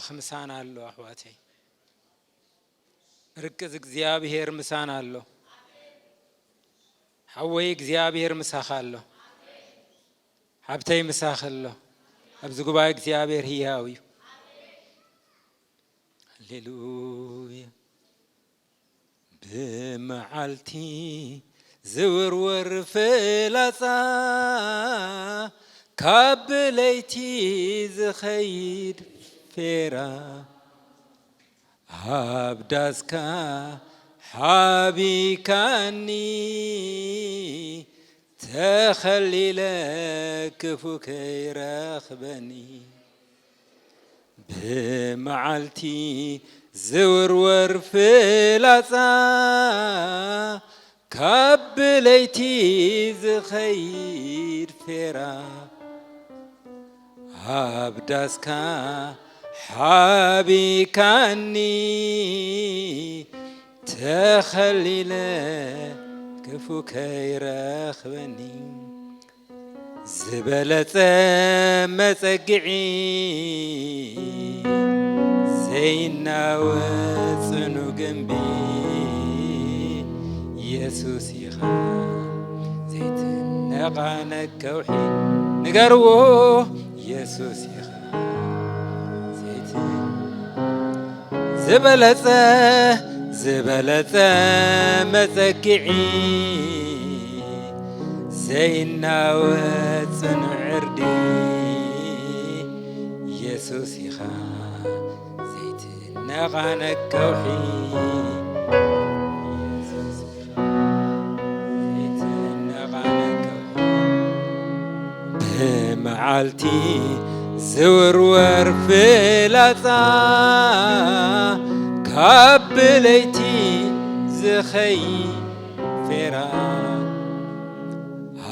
ملاخ مسان الله أحواتي ركز እግዚአብሔር مسان الله حوي እግዚአብሔር مساخ الله حبتي مساخ الله أبز قباء እግዚአብሔር هياوي هللويا بمعالتي زور ورفلصا كابليتي زخيد فيرا عبداسكا حابي كاني تخليلك فكي رخبني بمعالتي زور ورفلصا كابليتي زخير فيرا عبداسكا حابي كاني تخليلك كفو كيرخبني زبلت مسقعي زينا وصنو جنبي يسوس يخا زيت نقانك كوحي نقروه يسوس يخا زيت زبلت مسقعي زينا وصن عردي يسوس يخا زيت نقانك كوحي معالتي زور ورفلصا كابليتي زخي فيرا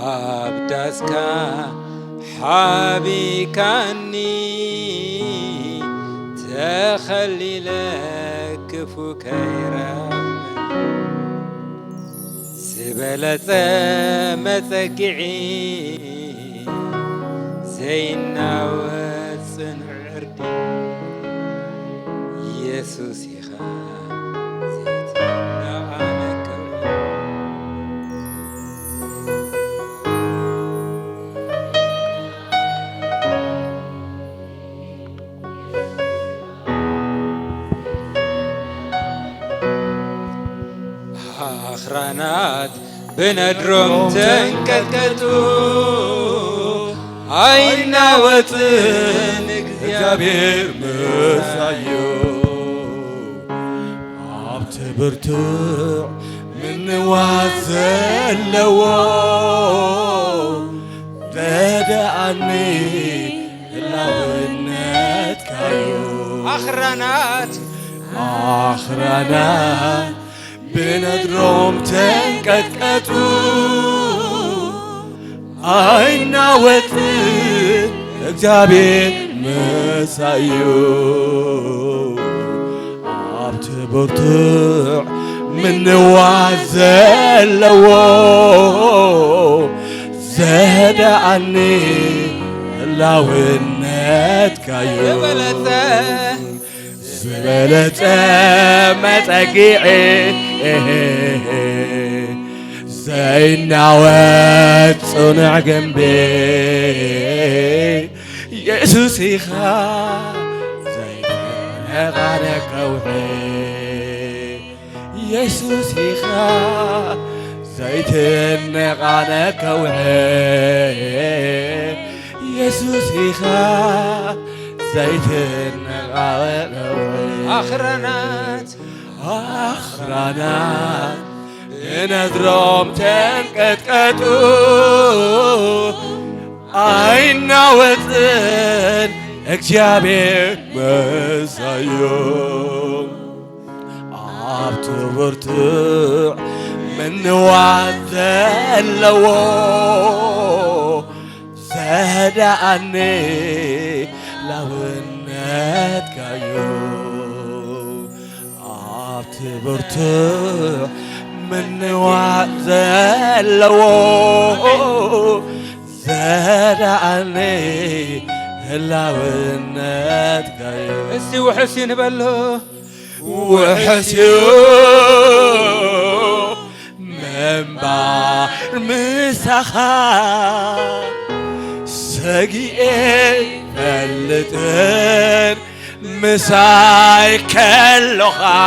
عبداسكا حابي كاني تخليلك فكيرا زبلت مسقعي زينا وصن عردي يسوس يخا زيت نعانك آخرانات بندرم تنكتكتو عينا وطن እግዚአብሔር مسايو عبت برتع من وازلو بدأني لونت كايو آخرانات بندرم تنكتكتو عينا وطن እግዚአብሔር مسايو عبت برتع من وازلو زهدأني لونت كايو زبلت مسقعي زينا وصنع جنبي يسوس يخا زينا غانك كوحي يسوس يخا زيتنا غانك كوحي يسوس يخا زيتنا غانك كوحي آخرانات نذرم تنكتكتو عينا وطن እግዚአብሔር مسايو عبت برتع من وازلو زهدأني لونت كايو عبت برتع من وازلو زهدأني هلاونات كاي اسي وحسين بله وحسيو منبع مسخا سقي فلتن مساي كلها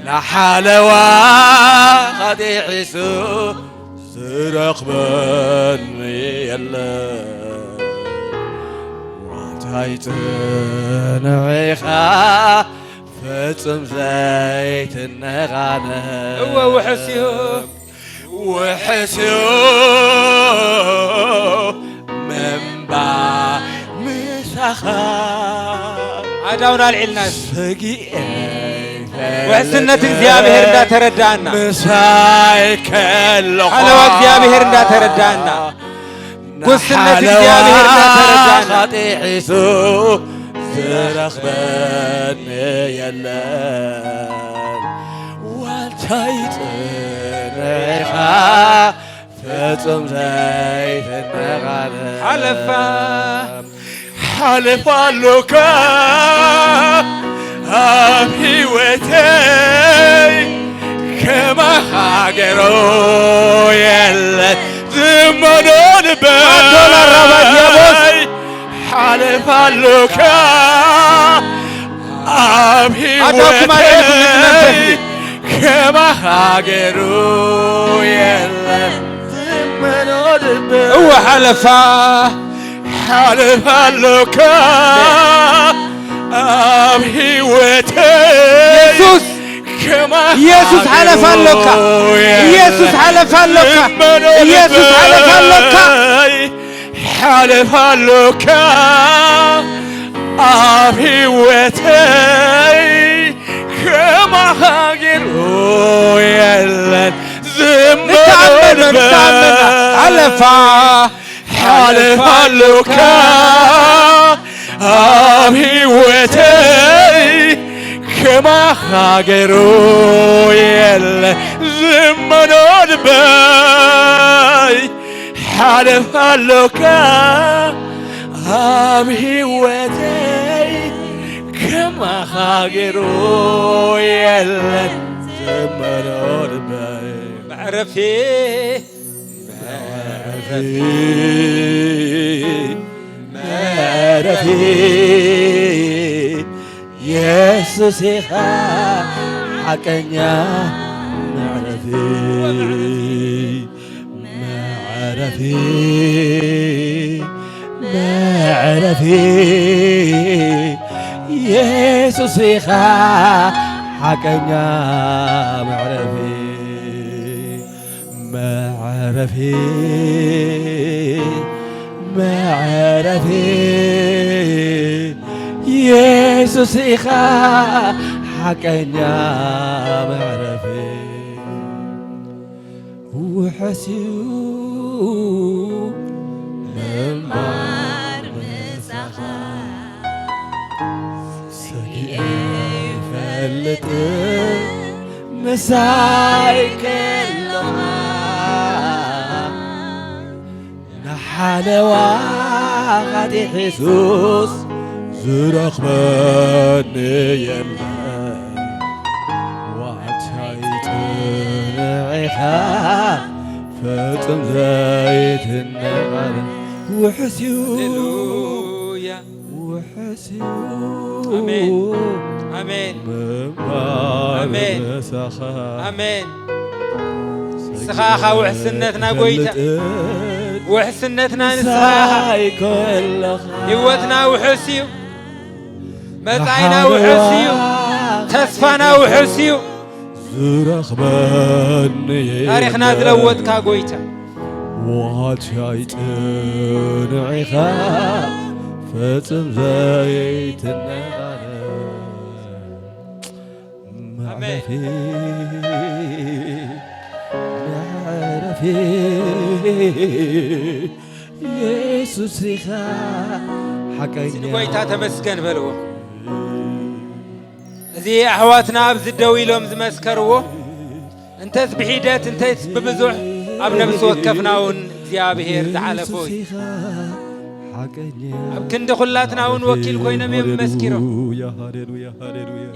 نحلوا قد يحسو زرقبن يلا وعتايتن عيخا فتصم زيت النغانة هو وحسيو منبع مسخا عداونا العلناس سقي وحسنة እግዚአብሔር እንዳተረዳና مساي كلها حلوة እግዚአብሔር እንዳተረዳና وحسنة እግዚአብሔር እንዳተረዳና خطيحسو زرخبن يلان والتايتنخا فتصم زيت النغانة حلفا لوكا هيوتي كما حاجرو يلا زمنون باي حلفا لوكا هيوتي كما حاجرو يلا زمنون باي هو حلفا لوكا هيوتي ኢየሱስ حلفالك ኢየሱስ حلفالك ኢየሱስ حلفالك حلفالك هيوتي كما هاجروا يلا زمن حلفا حلفالك هيوتي كما هاجروا يلا زمنون باي حلفالك هيوتي كما هاجروا يلا زمنون باي معرفي يسوس حقنيا معرفي يسوس حقنيا معرفي يسوس حقنيا معرفي وحسيو منبر مسخا سقي فلت مساي كلها نحلوا قد حسوس زرخبن يلا وعتايتن عيخا فتصم زيت النغانة وحسيو آمين آمين آمين آمين سخاخة وحسنتنا قويتا وحسنتنا نسخاخة هوتنا وحسيو متعينا وحسيو تسفانا وحسيو تاريخنا تلوت كاقويتا وعتايتن عيخا فتصم زيت النغانة معرفي يسوس حقيقي قويتا تمسكن بلو زي أحواتنا بزدو إلهم زمسكروا انت بحيدات انت ببزوح أبنا بس وكفناون እግዚአብሔር ዝዓለፈይ ኣብ ክንዲ ኩላትና እውን ወኪል ኮይኖም የመስኪሮም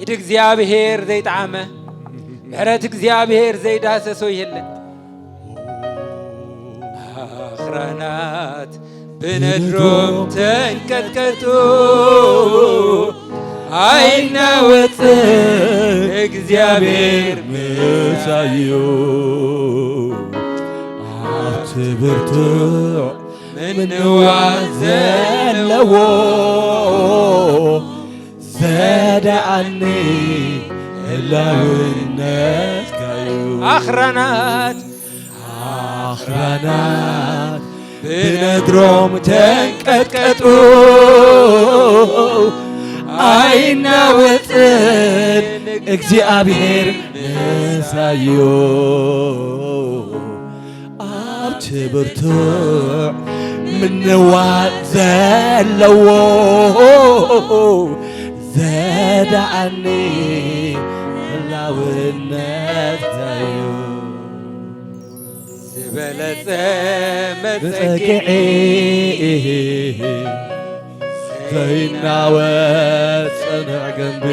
ኢድ እግዚአብሔር ዘይጣዓመ ምሕረት እግዚአብሔር ዘይዳሰሶ የለን አኽራናት ብነድሮም ተንቀጥቀጡ አይናወጥ እግዚአብሔር ምሳዩ አትብርቱዕ ምንዋት ዘለዎ ዘዳአኒ ህላውነትካዩ አኽራናት ብነድሮም ተንቀጥቀጡ አይናወጥን እግዚአብሔር ምሳዩ ኣብቲ ብርቱዕ ምንዋት ዘለዎ ዘዳአኒ ህላውነትካዩ ዝበለጸ መጸግዒ ዘይናወጥ ጽኑዕ ግንቢ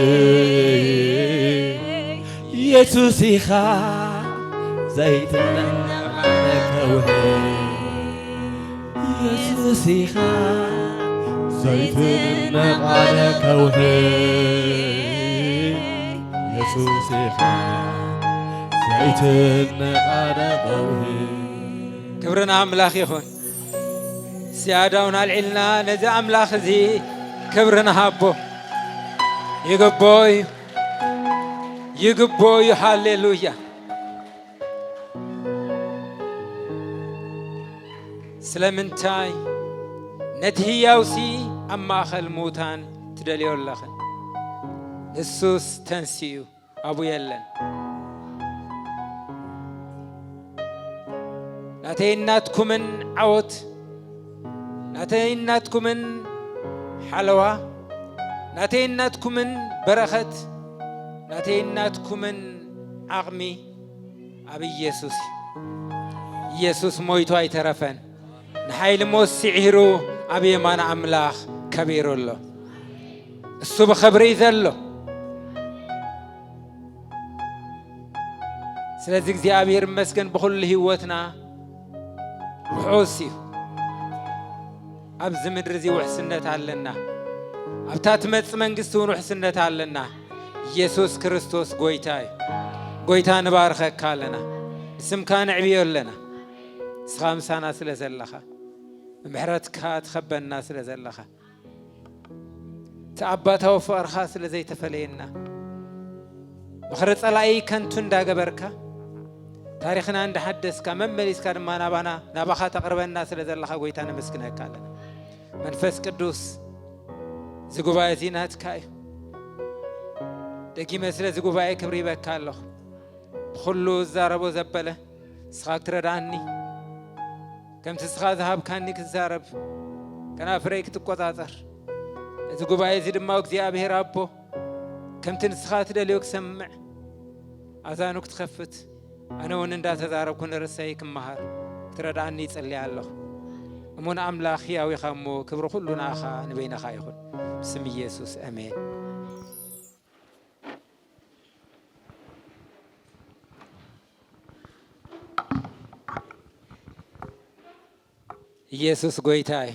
ኢየሱስ ኢኻ ዘይትነዓነ ከውሒ ኢየሱስ ኢኻ ዘይትነዓነ ከውሒ ኢየሱስ ኢኻ ዘይትነዓነ ከውሒ ክብርና ኣምላኽ ይኹን ስያዳውን አልዒልና ነዚ ኣምላኽ እዚ ክብርና ሃቦ ይግቦ እዩ ሃሌሉያ ስለምንታይ ነቲ ህያውሲ ኣብ ማእኸል ሙታን ትደልዮ ኣለኽን ንሱስ ተንስኡ ኣቡ የለን ናተይ እናትኩምን ዓወት ናተይ እናትኩምን ሓለዋ ናተይ እናትኩምን በረኸት ናተይ እናትኩምን ዓቕሚ ኣብ ኢየሱስ ሞይቱ ኣይተረፈን ንሓይሊ ሞት ስዒሩ ኣብ የማን ኣምላኽ ከቢሩ ኣሎ እሱ ብኽብሪ ዘሎ ስለዚ እግዚኣብሔር መስገን ብኩሉ ህይወትና ውሑስ እዩ ኣብዚ ምድሪ እዚ ውሕስነት ኣለና ኣብታ ትመጽእ መንግስቲ እውን ውሕስነት ኣለና ኢየሱስ ክርስቶስ ጎይታ እዩ ጎይታ ንባርከካ ኣለና ንስምካ ንዕብዮ ኣለና ንስኻ ምሳና ስለ ዘለኻ ብምሕረትካ ትኸበና ስለ ዘለኻ ተኣባታዊ ፍቕርኻ ስለ ዘይተፈለየና ምኽሪ ጸላኢ ከንቱ እንዳገበርካ ታሪኽና እንዳሓደስካ መመሊስካ ድማ ናባኻ ተቕርበና ስለ ዘለኻ ጎይታ ነመስግነካ ኣለና መንፈስ ቅዱስ ዝጉባኤ እዚ ናትካ እዩ ደጊመ ስለ ዝጉባኤ ክብሪ ይበካ ኣለኹ ብኩሉ ዝዛረቦ ዘበለ ንስኻ ክትረዳእኒ ከምቲ ንስኻ ዝሃብካኒ ክዛረብ ከናፍረይ ክትቆፃፀር እዚ ጉባኤ እዚ ድማ እግዚኣብሔር ኣቦ ከምቲ ንስኻ ትደልዮ ክሰምዕ ኣዛኑ ክትኸፍት ኣነ እውን እንዳተዛረብኩ ንርሰይ ክመሃር ክትረዳእኒ ይጸልያ ኣለኹ እሙን ኣምላኽ ሕያው ኢኻ እሞ ክብሪ ኩሉ ንኣኻ ንበይናኻ ይኹን ብስም ኢየሱስ ኣሜን ኢየሱስ ጎይታ እዩ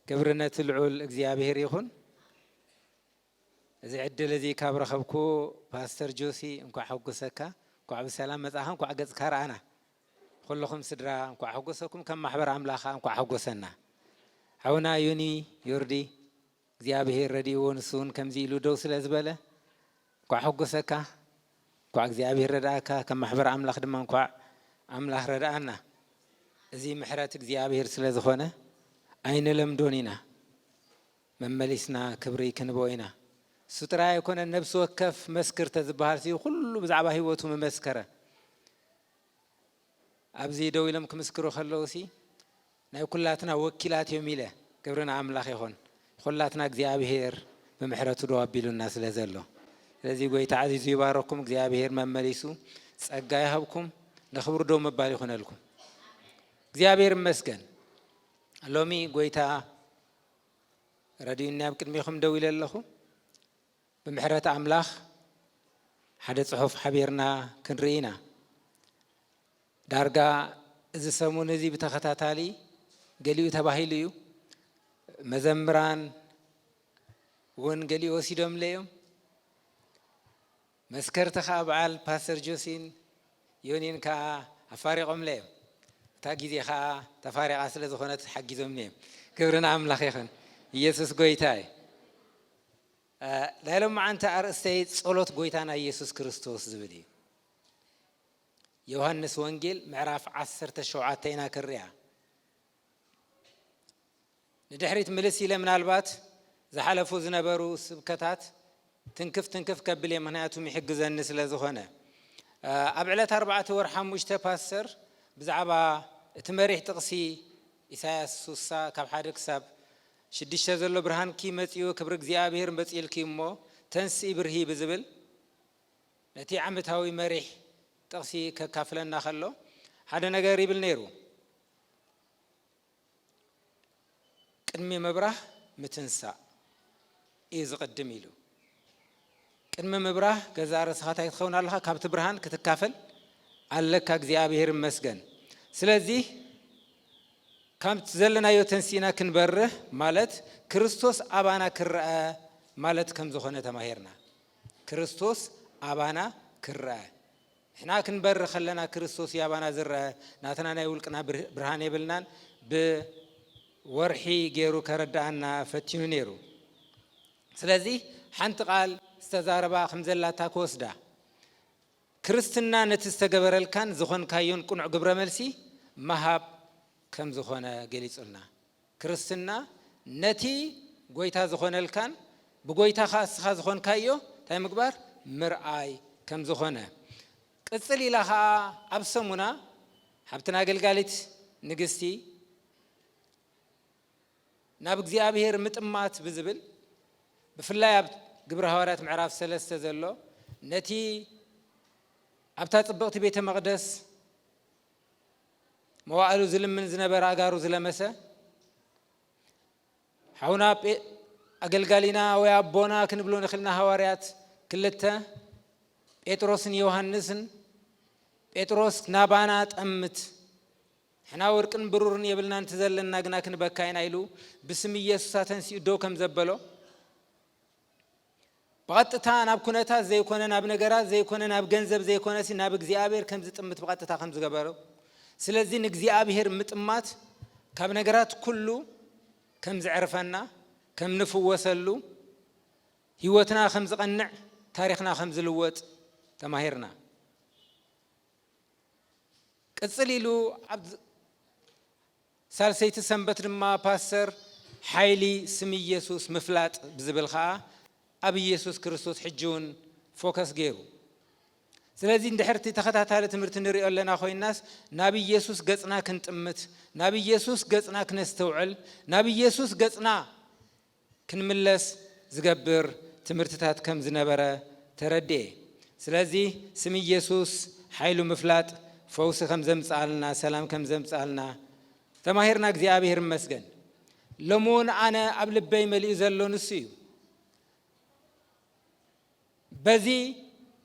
ክብርነት ልዑል እግዚኣብሔር ይኹን እዚ ዕድል እዚ ካብ ረኸብኩ ፓስተር ጆሲ እንኳዕ ሕጉሰካ እንኳዕ ብሰላም መጻኻ እንኳዕ ገጽካ ረኣና ኩልኹም ስድራ እንኳዕ ሕጉሰኩም ከም ማሕበር ኣምላኻ እንኳዕ ሕጉሰና ሓውና ዩኒ ዮርዲ እግዚኣብሔር ረዲእዎ ንሱን ከምዚ ኢሉ ደው ስለ ዝበለ እንኳዕ ሕጉሰካ እንኳዕ እግዚኣብሔር ረዳእካ ከም ማሕበር ኣምላኽ ድማ እንኳዕ ኣምላኽ ረዳእና እዚ ምሕረት እግዚኣብሔር ስለ ዝኾነ ኣይንለምዶን ኢና መመሊስና ክብሪ ክንቦ ኢና እሱ ጥራይ ኣይኮነን ነብሲ ወከፍ መስክር ተዝበሃል ሲዩ ኩሉ ብዛዕባ ህይወቱ መመስከረ ኣብዚ ደው ኢሎም ክምስክሩ ከለዉ ሲ ናይ ኩላትና ወኪላት እዮም ኢለ ክብርና ኣምላኽ ይኹን ኩላትና እግዚኣብሔር ብምሕረቱ ዶ ኣቢሉና ስለ ዘሎ ስለዚ ጎይታ ዓዚዙ ይባረኩም እግዚኣብሔር መመሊሱ ጸጋ ይሃብኩም ንኽብሩ ዶ መባል ይኹነልኩም እግዚአብሔር ይመስገን ሎሚ ጎይታ ራዲዮና ቅድሚኹም ደው ኢለለኹ ብምሕረት አምላኽ ሓደ ጽሑፍ ሓቢርና ክንርኢና ዳርጋ እዚ ሰሙን እዚ ብተኸታታሊ ገሊኡ ተባሂሉ እዩ መዘምራን ወንጌል ወሲዶም ለዮም መስከርተ ኸ በዓል ፓስተር ጆሲን ዮኒን ካ አፋሪቆም ለዮም ታ ጊዜ ኸ ተፋሪቃ ስለ ዝኾነት ሓጊዞም ነዮም ክብርና አምላኽ ይኹን ኢየሱስ ጎይታይ ላይሎም ማዓንተ አርእስተይ ጸሎት ጎይታና ኢየሱስ ክርስቶስ ዝብል እዩ ዮሐንስ ወንጌል ምዕራፍ 17 ኢና ክርያ ንድሕሪት ምልስ ኢለ ምናልባት ዝሓለፉ ዝነበሩ ስብከታት ትንክፍ ከብል ምክንያቱም ይሕግዘኒ ስለ ዝኾነ ኣብ ዕለት 4 ወር 5 ፓስተር ብዛዕባ እቲ መሪሕ ጥቕሲ ኢሳያስ 60 ካብ 1 ክሳብ 6 ዘሎ ብርሃንኪ መጽኡ ክብሪ እግዚአብሔር መጽኢልኪ እሞ ተንስኢ ብርሂ ብዝብል ነቲ ዓመታዊ መሪሕ ጥቕሲ ከካፍለና ከሎ ሓደ ነገር ይብል ነይሩ ቅድሚ መብራህ ምትንሳእ እዩ ዝቅድም ኢሉ ቅድሚ መብራህ ገዛ ርስኻታይ ትኸውን ኣለኻ ካብቲ ብርሃን ክትካፈል ኣለካ እግዚአብሔር ይመስገን ስለዚህ ከምት ዘለናዮ ተንሲና ክንበርህ ማለት ክርስቶስ አባና ክርአ ማለት ከም ዝኾነ ተማሂርና ክርስቶስ አባና ክርአ ሕና ክንበርህ ከለና ክርስቶስ ያባና ዝርአ ናተና ናይ ውልቅና ብርሃን የብልናን ብወርሒ ገይሩ ከረዳአና ፈቲኑ ነይሩ ስለዚህ ሓንቲ ቃል ዝተዛረባ ከም ዘላታ ክወስዳ ክርስትና ነቲ ዝተገበረልካን ዝኾንካዮን ቁኑዕ ግብረ መልሲ መሃብ ከም ዝኾነ ገሊጹልና ክርስትና ነቲ ጎይታ ዝኾነልካን ብጎይታኻ እስኻ ዝኾንካዮ ታይ ምግባር ምርአይ ከም ዝኾነ ቅጽል ኢላ ኸዓ ኣብ ሰሙና ሓብትና አገልጋሊት ንግስቲ ናብ እግዚአብሔር ምጥማት ብዝብል ብፍላይ ኣብ ግብረ ሐዋርያት ምዕራፍ 3 ዘሎ ነቲ ኣብታ ጽብቕቲ ቤተ መቅደስ መዋዕሉ ዝልምን ዝነበረ አጋሩ ዝለመሰ ሓውና አገልጋሊና ወይ አቦና ክንብሎ ንኽልና ሐዋርያት ክልተ ጴጥሮስን ዮሐንስን ጴጥሮስ ናባና ጠምት ሕና ወርቅን ብሩርን የብልናን ተዘለና ግና ክንበካይና ኢሉ ብስም ኢየሱስ ተንሲኡ ዶ ከም ዘበሎ በቀጥታ ናብ ኩነታት ዘይኮነ ናብ ነገራት ዘይኮነ ናብ ገንዘብ ዘይኮነ ናብ እግዚአብሔር ከም ዝጥምት በቀጥታ ከም ዝገበሮ ስለዚህ ንእግዚአብሔር ምጥማት ካብ ነገራት ኩሉ ከም ዝዕርፈና ከም ንፍወሰሉ ህይወትና ከም ዝቀንዕ ታሪኽና ከም ዝልወጥ ተማሂርና ቅጽል ኢሉ ኣብ ሳልሰይቲ ሰንበት ድማ ፓስተር ሓይሊ ስም ኢየሱስ ምፍላጥ ብዝብል ኸዓ ኣብ ኢየሱስ ክርስቶስ ሕጂውን ፎከስ ገይሩ ስለዚህ እንድሕርቲ ተኸታታሊ ትምህርቲ ንሪኦ ኣለና ኮይናስ ናብ ኢየሱስ ገጽና ክንጥምት ናብ ኢየሱስ ገጽና ክነስተውዕል ናብ ኢየሱስ ገጽና ክንምለስ ዝገብር ትምህርትታት ከም ዝነበረ ተረድኤ ስለዚህ ስም ኢየሱስ ሓይሉ ምፍላጥ ፈውሲ ከም ዘምጻልና ሰላም ከም ዘምጻልና ተማሂርና እግዚአብሔር ይመስገን ለሞን አነ ኣብ ልበይ መልኡ ዘሎ ንሱ እዩ በዚ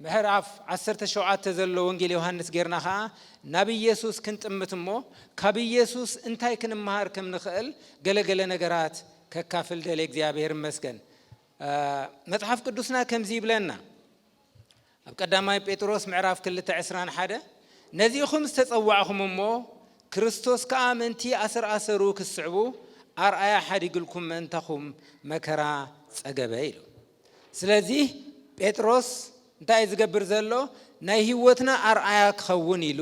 ምዕራፍ 17 ዘሎ ወንጌል ዮሐንስ ጌርና ኸዓ ናብ ኢየሱስ ክንጥምት እሞ ካብ ኢየሱስ እንታይ ክንመሃር ከም ንኽእል ገለገለ ነገራት ከካፍል ደለ እግዚአብሔር ይመስገን መጽሐፍ ቅዱስና ከምዚ ይብለና ኣብ ቀዳማይ ጴጥሮስ ምዕራፍ 2:21 ነዚኹም ዝተጸዋዕኹም እሞ ክርስቶስ ከኣመንቲ ኣሰሩ ክስዕቡ ኣርአያ ሓዲግልኩም ምእንተኹም መከራ ጸገበ ኢሉ ስለዚህ ጴጥሮስ እንታይ ዝገብር ዘሎ ናይ ህይወትና ኣርአያ ክኸውን ኢሉ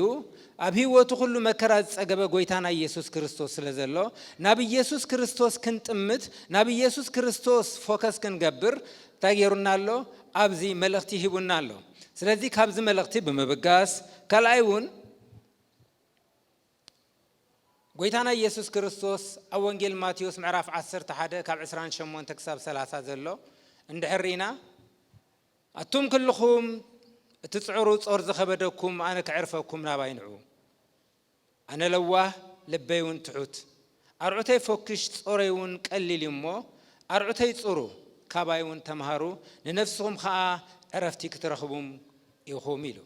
ኣብ ህይወቱ ኩሉ መከራ ዝጸገበ ጎይታና ኢየሱስ ክርስቶስ ስለ ዘሎ ናብ ኢየሱስ ክርስቶስ ክንጥምት ናብ ኢየሱስ ክርስቶስ ፎከስ ክንገብር ታገሩና ኣሎ ኣብዚ መልእኽቲ ሂቡና ኣሎ ስለዚህ ካብዚ መልእኽቲ ብምብጋስ ካልኣይውን ጎይታና ኢየሱስ ክርስቶስ ኣብ ወንጌል ማቴዎስ ምዕራፍ 11 ካብ 28 ክሳብ 30 ዘሎ እንድሕሪና ኣቱም ኩልኹም እትጽዕሩ ጾር ዝኸበደኩም ኣነ ክዕርፈኩም ናባይንዑ ኣነ ለዋህ ልበይውን ትሑት ኣርዑተይ ፎክሽ ጾረይውን ቀሊል እሞ ኣርዑተይ ጽሩ ካባይውን ተምሃሩ ንነፍስኩም ከዓ ዕረፍቲ ክትረኽቡም ኢኹም ኢሉ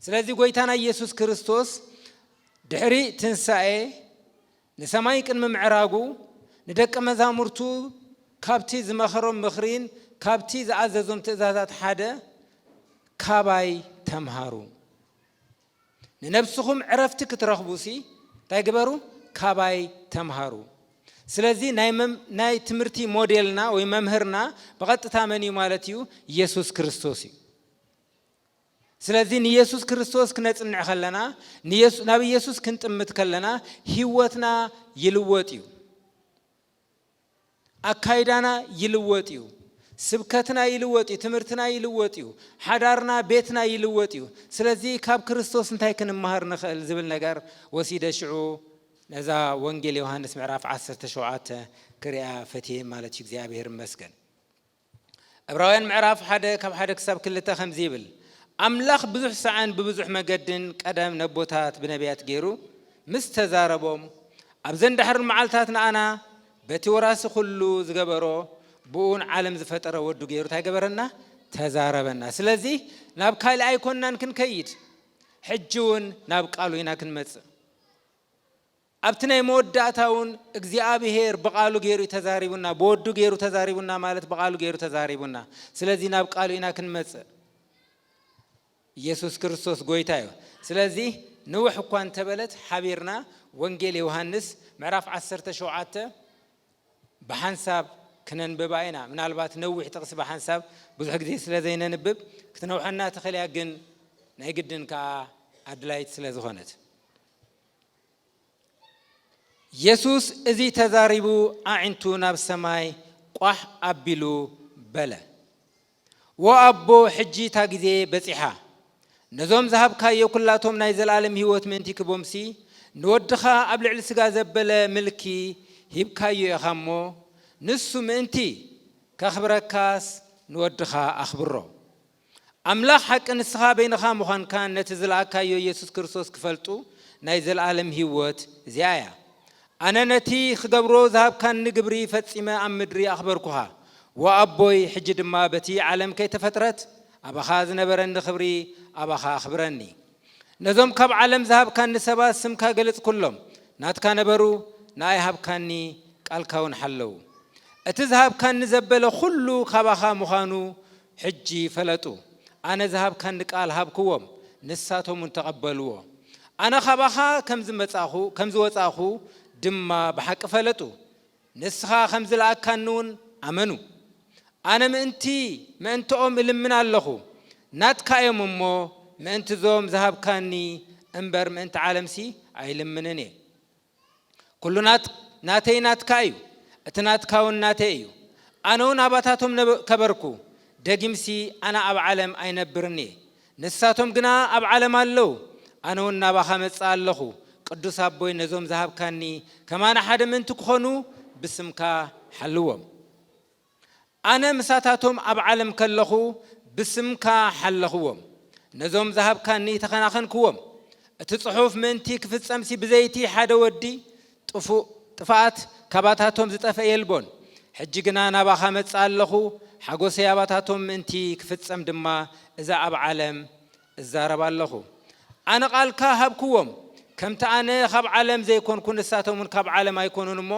ስለዚህ ጎይታና ኢየሱስ ክርስቶስ ድሕሪ ትንሳኤ ንሰማይ ቅድሚ ምዕራጉ ንደቀ መዛሙርቱ ካብቲ ዝመኸሮም ምኽሪን ካብቲ ዝኣዘዞም ትእዛዛት ሓደ ካባይ ተምሃሩ ንነፍስኩም ዕረፍቲ ክትረኽቡሲ እንታይ ግበሩ ካባይ ተምሃሩ ስለዚህ ናይ ትምህርቲ ሞዴልና ወይ መምህርና በቀጥታ መን እዩ ማለት እዩ ኢየሱስ ክርስቶስ እዩ ስለዚህ ኢየሱስ ክርስቶስ ክነጽንዕ ከለና ናብ ኢየሱስ ክንጥምት ከለና ህይወትና ይልወጥ እዩ አካይዳና ይልወጥ እዩ ስብከትና ይልወጥ እዩ ትምህርትና ይልወጥ እዩ ሓዳርና ቤትና ይልወጥ እዩ ስለዚህ ካብ ክርስቶስ እንታይ ክንማሃር ንኽእል ዝብል ነገር ወሲደ ሽዑ ነዛ ወንጌል ዮሐንስ ምዕራፍ 17 ክሪኣ ፈትየ ማለት እግዚአብሔር ይመስገን ዕብራውያን ምዕራፍ 1 ካብ 1 ክሳብ 2 ከምዚ ይብል አምላኽ ብዙሕ ሰዓን በብዙሕ መገድን ቀደም ነቦታት በነቢያት ገይሩ ምስ ተዛረቦም ኣብ ዘንድሕር መዓልታት ንኣና በቲ ወራሲ ኩሉ ዝገበሮ ብኡን ዓለም ዝፈጠረ ወዱ ገይሩ ታይገበረና ተዛረበና ስለዚህ ናብ ካልእ ኣይኮንናን ክንከይድ ሕጂውን ናብ ቃሉ ኢና ክንመጽእ ኣብቲ ናይ መወዳእታውን እግዚአብሔር በቃሉ ገይሩ ተዛሪቡና በወዱ ገይሩ ተዛሪቡና ማለት በቃሉ ገይሩ ተዛሪቡና ስለዚህ ናብ ቃሉ ኢና ክንመጽእ ኢየሱስ ክርስቶስ ጎይታ እዩ ስለዚህ ንውሕ እኳ እንተበለት ሓቢርና ወንጌል ዮሐንስ ምዕራፍ 17 በሐንሳብ ክነንብባ ኢና ምናልባት ነውሕ ጥቅስ በሐንሳብ ብዙሕ ግዜ ስለዘይነንብብ ክትነውሐና ተኸልያ ግን ናይ ግድን ከዓ ኣድላይት ስለዝኾነት ኢየሱስ እዚ ተዛሪቡ ኣዒንቱ ናብ ሰማይ ቋሕ ኣቢሉ በለ ወአቦ ሕጂ ታ ግዜ በፂሓ ነዞም ዝሃብካዮ ኩላቶም ናይ ዘላለም ህይወት ምንቲ ክቦምሲ ንወድኻ ኣብ ልዕሊ ስጋ ዘበለ ምልኪ ሂብካዮ ኢኻሞ ንሱ ምንቲ ከኽብረካስ ንወድኻ ኣኽብሮ ኣምላኽ ሓቂ ንስኻ በይንኻ ምዃንካ ነቲ ዝለኣካዮ ኢየሱስ ክርስቶስ ክፈልጡ ናይ ዘላለም ህይወት እዚኣ እያ ኣነ ነቲ ክገብሮ ዝሃብካኒ ግብሪ ፈጺመ ኣብ ምድሪ ኣኽበርኩኻ ወኣቦይ ሕጂ ድማ በቲ ዓለም ከይተፈጥረት ኣባኻ ዝነበረኒ ክብሪ ኣባኻ ኣኽብረኒ ነዞም ካብ ዓለም ዝሃብካኒ ሰባት ስምካ ገለጽ ኩሎም ናትካ ነበሩ ንኣይ ሃብካኒ ቃልካውን ሓለዉ እቲ ዝሃብካኒ ዘበለ ኩሉ ካባኻ ምዃኑ ሕጂ ፈለጡ ኣነ ዝሃብካኒ ቃል ሃብክዎም ንሳቶምን ተቐበልዎ ኣነ ካባኻ ከም ዝወጻኹ ድማ ብሓቂ ፈለጡ ንስኻ ከም ዝለኣካኒውን ኣመኑ ኣነ ምእንትኦም እልምን ኣለኹ ናትካ እዮም እሞ ምእንቲ ዞም ዝሃብካኒ እምበር ምእንቲ ዓለምሲ ኣይልምንን እየ ኩሉ ናተይ ናትካ እዩ እቲ ናትካውን ናተይ እዩ ኣነውን ኣባታቶም ከበርኩ ደጊምሲ ኣነ ኣብ ዓለም ኣይነብርን እየ ንሳቶም ግና ኣብ ዓለም ኣለዉ ኣነውን ናባኻ መጽእ ኣለኹ ቅዱስ ኣቦይ ነዞም ዝሃብካኒ ከማነ ሓደ ምእንቲ ክኾኑ ብስምካ ሓልዎም ኣነ ምሳታቶም ኣብ ዓለም ከለኹ ብስምካ ሓለኽዎም ነዞም ዝሃብካኒ ተኸናኸንክዎም እቲ ጽሑፍ ምእንቲ ክፍጸምሲ ብዘይቲ ሓደ ወዲ ጥፋኣት ካባታቶም ዝጠፈአ የልቦን ሕጂ ግና ናባኻ መጽእ ኣለኹ ሓጎሰይ ኣባታቶም ምእንቲ ክፍጸም ድማ እዛ ኣብ ዓለም እዛረብ ኣለኹ ኣነ ቃልካ ሃብክዎም ከምቲ ኣነ ካብ ዓለም ዘይኮንኩ ንሳቶምን ካብ ዓለም ኣይኮኑን እሞ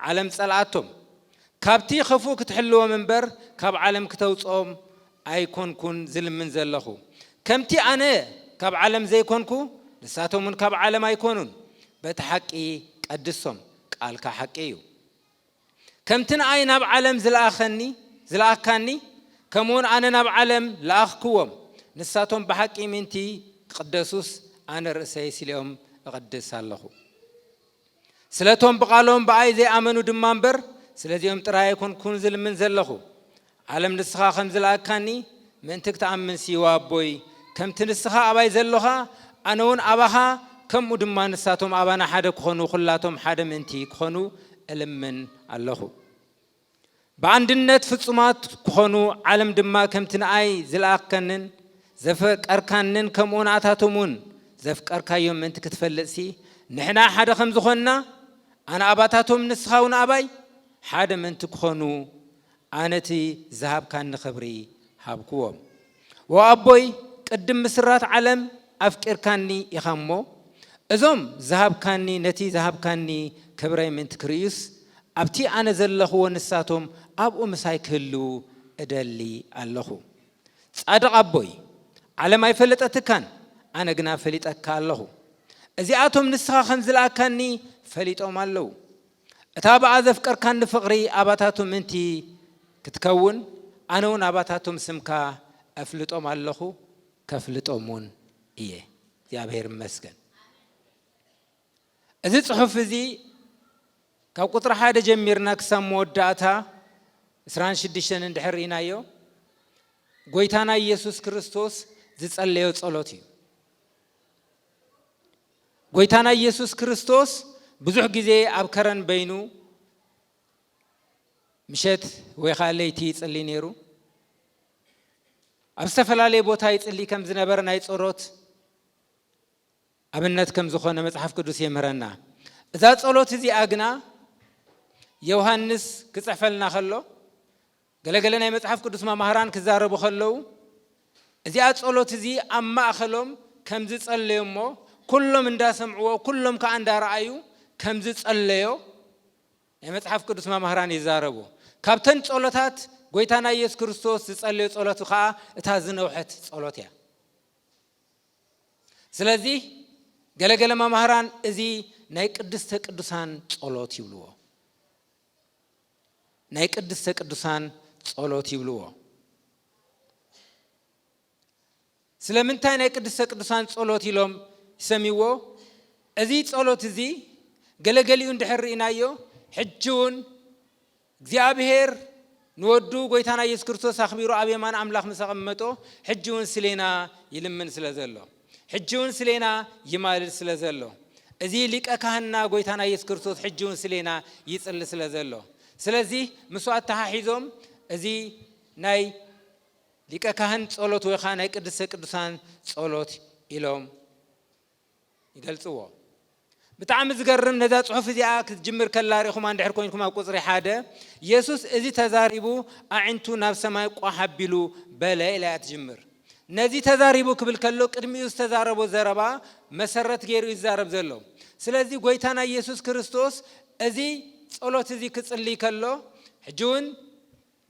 ዓለም ጸልኣቶም ካብቲ ኸፉ ክትሕልዎም እምበር ካብ ዓለም ክተውጾም ኣይኮንኩን ዝልምን ዘለኹ ከምቲ ኣነ ካብ ዓለም ዘይኮንኩ ንሳቶምን ካብ ዓለም ኣይኮኑን በቲ ሓቂ ቀድሶም ቃልካ ሓቂ እዩ ከምቲ ንኣይ ናብ ዓለም ዝለኣካኒ ከምኡውን ኣነ ናብ ዓለም ለኣኽክዎም ንሳቶም ብሓቂ ምንቲ ቅደሱስ ኣነ ርእሰይ ሲልኦም እቕድስ ኣለኹ ስለቶም ብቓሎም ብኣይ ዘይኣመኑ ድማ እምበር ስለዚኦም ጥራይ ኣይኮንኩን ዝልምን ዘለኹ ዓለም ንስኻ ከም ዝለኣካኒ ምእንቲ ክትኣምን ሲዋ ኣቦይ ከምቲ ንስኻ ኣባይ ዘለኻ ኣነ እውን ኣባኻ ከምኡ ድማ ንሳቶም ኣባና ሓደ ክኾኑ ኩላቶም ሓደ ምእንቲ ክኾኑ እልምን ኣለኹ በአንድነት ፍጹማት ክኾኑ ዓለም ድማ ከምቲ ንኣይ ዝለኣከንን ዘፈቀርካንን ከምኡውን ኣታቶምን ዘፍቀርካዮም ምእንቲ ክትፈልጥሲ نحنا حدا خم زخنا أنا أباتاتهم نسخاون أباي حدا من تكخنو أنتي ذهب كان خبري هابكوهم وأبوي قدم مسرات علم أفكر كاني يخمو أزوم ذهب كاني نتي ذهب كاني كبري من تكريس أبتي أنا زلخو ونساتهم أبو مسايكلو أدلي اللخو صادق أبوي على ما يفلت أتكان أنا قنا فلت أكالله أزياتهم نسخة خنزل أكاني فلت أمالو أتابع أذفكر كان فقري أباتاتهم أنتي كتكون أنا ونباتاتهم سمكا أفلت أمالله كفلت أمون إيه يا بهير مسكن أزيد صحف زي كاو قطر حادة جميرنا كسام موداتا إسران شديشن اندحرينا يو قويتانا يسوس كريستوس زيت الليو تصالوتي قويتانا يسوس كريستوس بزوح جزي أبكرن بينو مشت ويخاليتي تصلي نيرو أبستفل عليه بوتا يتصلي كم زنبرنا يتصروت أبنت كم زخونة متحف قدوس يمرنا إذا تصالوت زي أغنى يوحنس كتصحفلنا خلو قال متحف قدوس ما مهران كزاربو خلو إذا تصالوت زي أما أخلهم كم زي تصليهم كلهم اندا سمعوا كلهم كأندا رأيو كم زي تصليو متحف قدوس ما مهران يزاربو كابتن تصالوتات قويتانا يسوع كريستوس تصليو تصالوتو خا اتازنو حت تصالوتيا سلازي قال ما مهران ازي ناي قدسته قدسان تصالوت يبلوو ناي قدسته قدسان تصالوت يبلوو سلامنتاي ناي قدسته قدسان تصالوت يلوم يسميوو ازي تصالوت ازي قلقليو اندحرينايو حجون እግዚአብሔር ንወዱ ጎይታና ኢየሱስ ክርስቶስ አኽቢሩ አብየማን አምላኽ መሰቀመጦ ሕጅውን ስለና ይልምን ስለዘሎ ሕጅውን ስለና ይማልል ስለዘሎ እዚ ሊቀ ካህንና ጎይታና ኢየሱስ ክርስቶስ ሕጅውን ስለና ይጽል ስለዘሎ ስለዚህ መስዋዕት ተሐሒዞም እዚ ናይ ሊቀ ካህን ጸሎት ወይ ኻና ቅድስተ ቅዱሳን ጸሎት ኢሎም ይገልጽዎ بتعم زجرم نذا صحف زياك تجمر كلاريكم عند حركونكم أو قصري حدا يسوع إذا تزاربو أعنتو نفس ما يقحبلو بلا لا تجمر نذي تزاربو قبل كلو كرمي يستزاربو زربا مسرت غير يزارب زلو سلازي قويتانا يسوع كريستوس أزي صلوت أزي كتصلي كلو حجون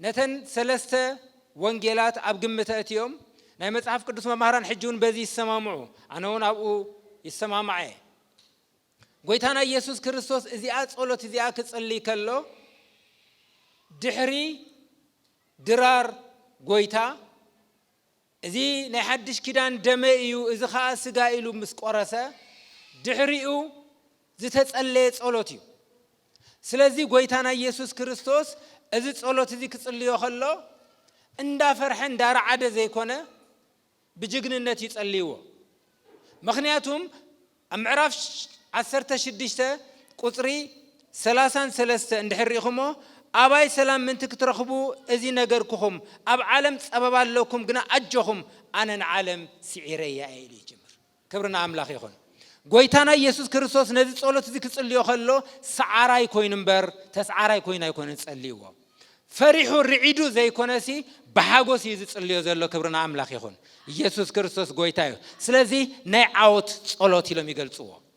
نتن ثلاثة وانجيلات أبجمة أتيوم نعم تعرف قدوس ما مهران حجون بذي السماعو أنا هون أبو السماع معه قويتانا يسوع كريستوس إذا صلوت إذا كتصلي كله دحري درار قويتا إذا نحدش كدان دمائيو إذا خاص جايلو مسقرسة دحريو زي تتصلي صلوتيو سلازي قويتانا يسوع كريستوس إذا صلوت إذا كتصلي خلو إندا فرحن دار عادة زي كونه بجنة يتصليوه مخنياتهم أمعرف عسرت شديشته قطري ثلاثة اندحريخمو أباي سلام من تكترخبو إذي نجركم أب عالم أبى باللكم جنا أجهم أنا العالم سعيرية أيلي جمر كبرنا عملاق يخون قويتانا يسوع كريستوس نزل صلوت ذيك تصليه خلو سعراي كوين مبر تسعراي كوين يكون تصليه فرحوا الرعيدو زي كونسي بحاجوس يتصليه زي الله كبرنا عملاق يخون يسوع كريستوس قويتايو سلازي نعوت صلوت يلهم يقلصوه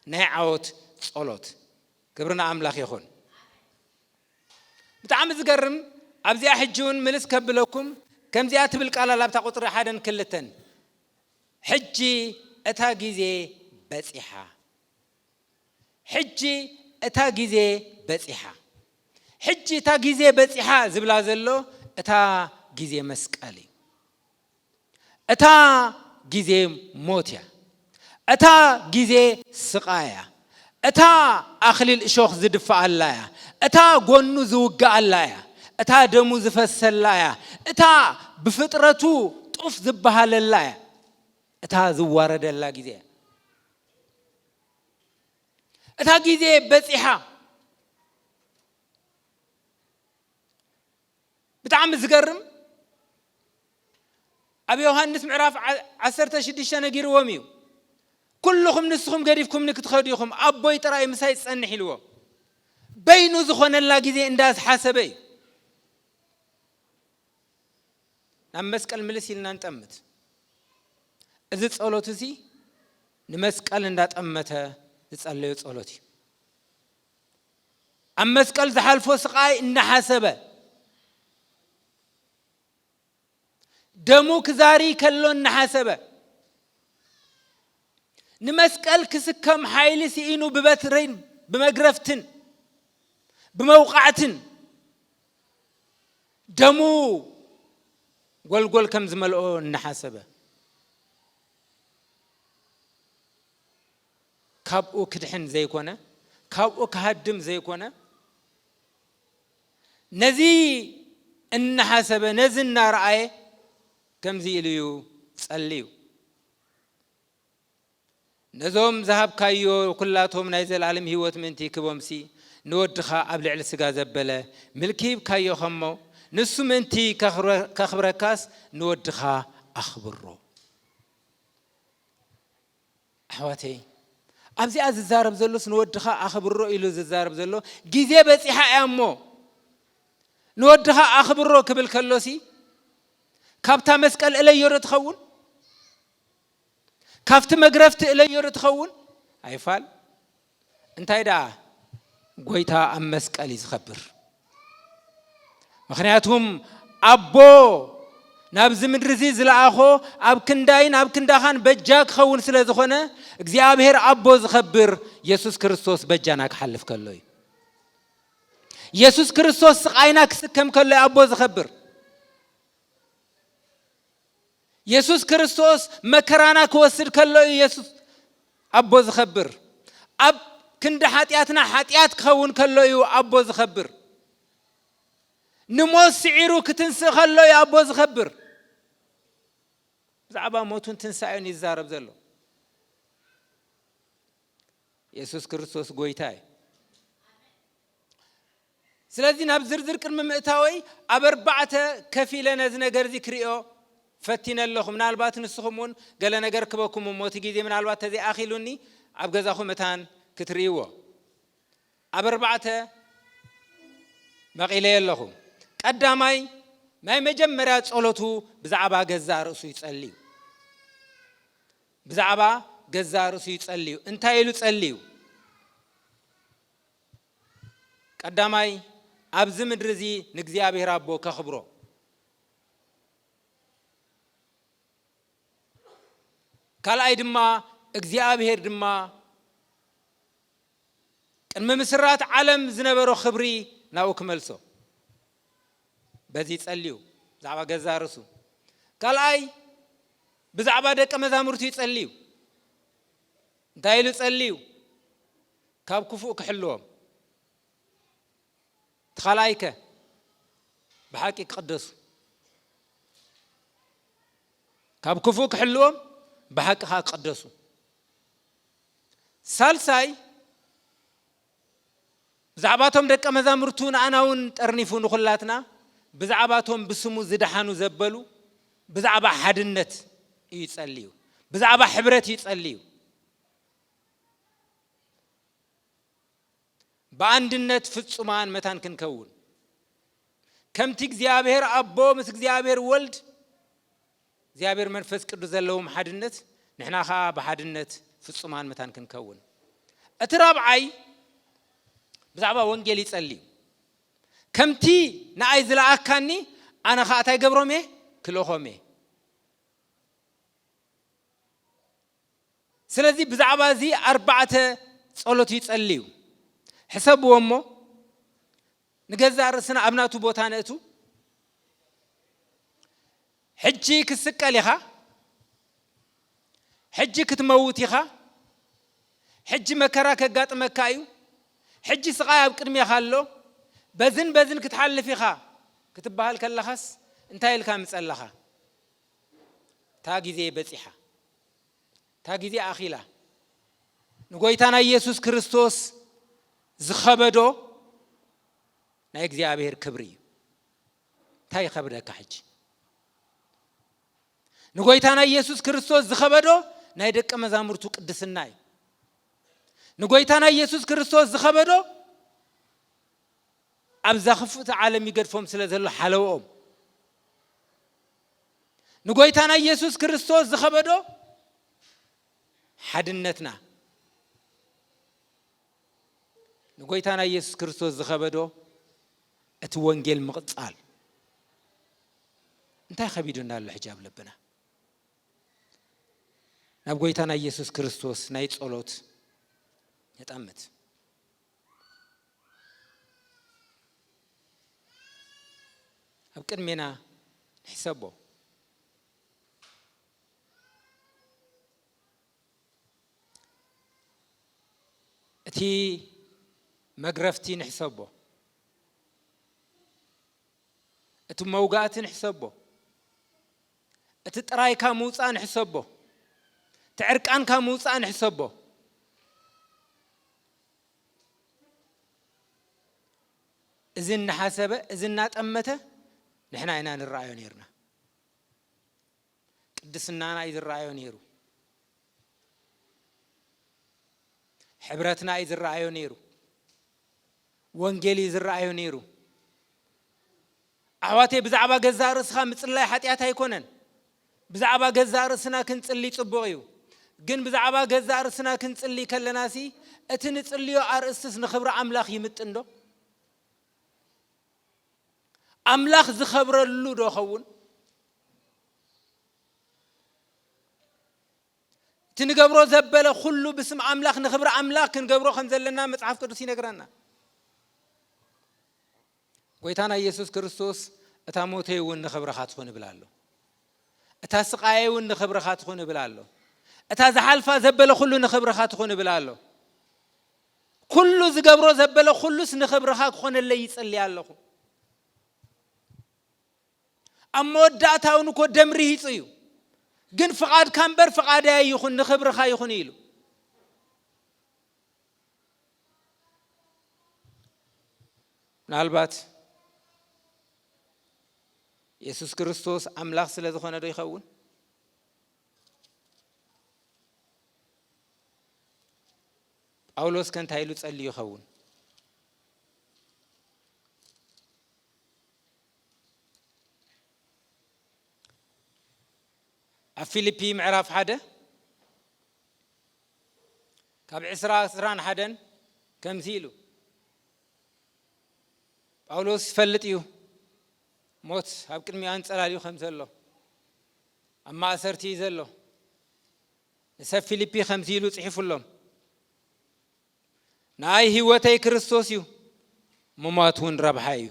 نعوت صلوت كبرنا عملاق يخون بتعم زجرم أبزي أحجون ملس كبلكم كم زيات بالقالة لا بتقطر حدا كلتن حجي أتاجيزي بسيحة حجي أتاجيزي بسيحة حجي تاجيزي بسيحة زبلا زلو أتاجيزي مسكالي أتاجيزي موتيا أتا جزء سقايا أتا أخلي الشوخ زدفع الله أتا قنو زوجة الله أتا دمو زفس الله أتا بفطرته طف ذبها لله أتا زوارد الله جزء أتا جزء بسيحة بتعم زقرم أبي يوحنس معرف عسرت شديش أنا جير وميو كلكم نسخم قريبكم نكتخديكم أبوي ترى مساي تصنح حلوة بينو زخون الله جزي إنداز حسبي نمسك الملسي لنا نتأمت إذا تسألوت زي نمسك لنا تأمتها تسألوا تسألوتي أمسك الزحال فوسقاي إن حسبه دموك زاري كلون نحسبه نمسكال كسكم حيل سينو ببترين بمغرفتن بموقعتن دمو قول كم زملؤ نحسبه كابو كدحن زي كونه كابو كهدم زي كونه نزي النحسبه نزلنا رأي كم زي ليو صليو نزوم ذهب كايو كلاتهم نايزل العالم هيوت منتي كبومسي نودخا قبل على سغا زبله ملكي كايو خمو نسو منتي كخبركاس نودخا اخبرو احواتي ابزي از زارب زلوس نودخا اخبرو يلو زارب زلو غيزي بصيحا يامو نودخا اخبرو كبل كلوسي كابتا مسقل الي يرو تخون كافت مغرفت الي يرو تخون ايفال انتاي دا غويتا ام مسقل يخبر مخنياتهم ابو نابز مدرزي زلاخو اب كنداين اب كنداخان بجاك خون سلازخونه እግዚአብሔር ابو زخبر يسوع ክርስቶስ በጃናክ حلف كلوي يسوع ክርስቶስ سقايناك سكم كلوي ابو زخبر يسوع ክርስቶስ መከራና ከወስድ ከለው ኢየሱስ አቦ ዝኸብር አብ ክንደ ኃጢያትና ኃጢያት ከውን ከለው አቦ ዝኸብር ንሞት ሲዒሩ ክትንስ ከለው አቦ ዝኸብር ዛዕባ ሞቱን ትንሳኤን ይዛረብ ዘሎ ኢየሱስ ክርስቶስ ጎይታይ ስለዚህ ናብ ዝርዝር ቅድመ ምእታወይ አበርባዕተ ከፊለ ነዝ ነገር ዚክሪኦ فتينا اللهم نالبات نسخمون قال أنا جركبكم وموت جدي من البات هذه أخيلوني أبغى زاخو متان كتريوه أبربعته بقيلي اللهم قدامي ما مجمرات صلته بزعبا جزار وسيتسليو بزعبا جزار وسيتسليو انتايلو تسليو قدامي أبز مدرزي نجزي أبي ربو كخبره كالاي دما እግዚአብሔር ድማ ቅድመ ምስራት ዓለም ዝነበሮ خبሪ ናው ክመልሶ በዚ ጸልዩ ዛዕባ ገዛርሱ ካላይ ብዛዕባ ደቀ መዛሙርቱ ይጸልዩ እንታይሉ ጸልዩ ካብ ክፉእ ክሕልዎም ተኻላይከ بحق يقدسوا كاب كفوك حلوهم بحقها قدسوا سالساي بزعباتهم دقه مزامرتون اناون طرنيفون خلاتنا بزعباتهم بسمو زدحانو زبلو بزعبا حدنت يصليو بزعبا حبرت يصليو باندنت ፍጹማን መታን ክንከውን ከምቲ እግዚአብሔር አቦ ምስ እግዚአብሔር ወልድ እግዚአብሔር መንፈስ ቅዱስ ዘለውም ሓድነት ንሕናኻ በሓድነት ፍጹማን መታን ክንከውን እትራብዓይ ብዛዕባ ወንጌል ይጸልይ ከምቲ ንኣይ ዝለኣካኒ ኣነ ኸ ኣታይ ገብሮሜ ክልኾሜ ስለዚ ብዛዕባ እዚ ኣርባዕተ ጸሎት ይጸልዩ حسبوا أمه نجزع رسنا أبناء بوتانته حجي كسكة لها حجي كتموتيها حجي مكراك قات مكايو حجي سقايا بكرمي خالو بزن كتحل فيها كتبها لك اللخص انتهي لك مسألها تاجي زي بزيحة تاجي زي أخيلة نقولتنا يسوع كريستوس زخبدو نا እግዚአብሔር ክብሪ ታይ خبدك حج نقولتنا ኢየሱስ ክርስቶስ ዝኸበዶ ናይ ደቀ መዛሙርቱ ቅድስና እዩ ንጎይታና ኢየሱስ ክርስቶስ ዝኸበዶ ኣብዛ ክፉት ዓለም ይገድፎም ስለዘሎ ሓለውኦም ንጎይታና ኢየሱስ ክርስቶስ ዝኸበዶ ሓድነትና ንጎይታና ኢየሱስ ክርስቶስ ዝኸበዶ እቲ ወንጌል ምቕጻል እንታይ ኸቢዱና ኣሎ ሕጃብ ለብና ናብ ጎይታና ኢየሱስ ክርስቶስ ናይ ጸሎት ነጣመት ኣብ ቅድሜና ንሕሰቦ እቲ መግረፍቲ ንሕሰቦ እቲ መውጋእቲ ንሕሰቦ እቲ ጥራይካ ምውፃእ ንሕሰቦ እቲ ዕርቃንካ ምውፃእ ንሕሰቦ እዚ እናሓሰበ እዚ እናጠመተ ንሕና ኢና ንረአዮ ነርና ቅድስናና እዩ ዝረአዮ ነይሩ ሕብረትና እዩ ዝረአዮ ነይሩ ወንጌል እዩ ዝረአዮ ነይሩ ኣሕዋተይ ብዛዕባ ገዛእ ርእስኻ ምፅላይ ሓጢኣት ኣይኮነን ብዛዕባ ገዛእ ርእስና ክንፅሊ ፅቡቕ እዩ ግን ብዛዕባ ገዛእ ርእስና ክንፅሊ ከለናሲ እቲ ንፅልዮ ኣርእስትስ ንኽብሪ ኣምላኽ ይምጥን ዶ ኣምላኽ ዝኸብረሉ ዶ ኸውን እቲ ንገብሮ ዘበለ ኩሉ ብስም ኣምላኽ ንኽብሪ ኣምላኽ ክንገብሮ ከም ዘለና መጽሓፍ ቅዱስ ይነግረና ጎይታና ኢየሱስ ክርስቶስ እታ ሞተይ እውን ንኽብርኻ ትኹን ይብል ኣሎ እታ ስቃየይ እውን ንኽብርኻ ትኹን ይብል ኣሎ እታ ዝሓልፋ ዘበለ ኩሉ ንኽብርኻ ትኹን ይብል ኣሎ ኩሉ ዝገብሮ ዘበለ ኩሉስ ንኽብርኻ ክኾነለይ ይጸልይ ኣለኹ ኣብ መወዳእታ እውን እኮ ደምሪ ይጽዩ ግን ፍቓድካ እምበር ፍቓደይ ይኹን ንኽብርኻ ይኹን ኢሉ ምናልባት ኢየሱስ ክርስቶስ ኣምላኽ ስለ ዝኾነ ዶ ይኸውን ጳውሎስ ከንታይ ኢሉ ጸልዩ ይኸውን ኣብ ፊልጵ ምዕራፍ 1 ካብ 21 ከምዚ ኢሉ ጳውሎስ ይፈልጥ እዩ ሞት ኣብ ቅድሚኡ አንጸላልዩ ከም ዘሎ ኣብ ማእሰርቲ ዘሎ ንሰብ ፊልጵ ከምዚ ኢሉ ጽሒፉሎም ናይ ህይወተይ ክርስቶስ እዩ ምሞት እውን ረብሓ እዩ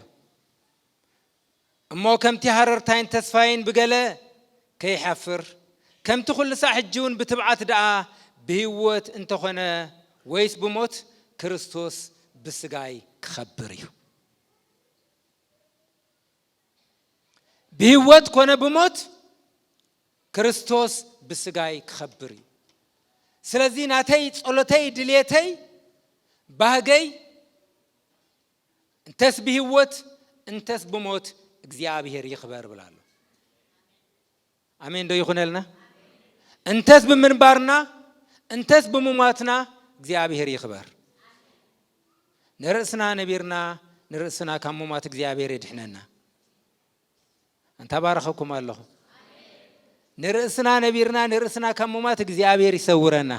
እሞ ከምቲ ሃረርታይን ተስፋይን ብገለ ከይሓፍር ከምቲ ኩሉ ሳዕ ሕጂ እውን ብትብዓት ደኣ ብህይወት እንተኾነ ወይስ ብሞት ክርስቶስ ብስጋይ ክኸብር እዩ ብህይወት ኮነ ብሞት ክርስቶስ ብስጋይ ክኸብር እዩ ስለዚ ናተይ ጸሎተይ ድልየተይ ባህገይ እንተስ ብህይወት እንተስ ብሞት እግዚአብሔር ይኽበር ብላለሁ አሜን ዶ ይኹነልና እንተስ ብምንባርና እንተስ ብምሟትና እግዚአብሔር ይኽበር ንርእስና ነቢርና ንርእስና ካብ ምሟት እግዚአብሔር ይድሕነና አንተ ባረኸኩም ኣለኹ ንርእስና ነቢርና ንርእስና ካብ ምሟት እግዚአብሔር ይሰውረና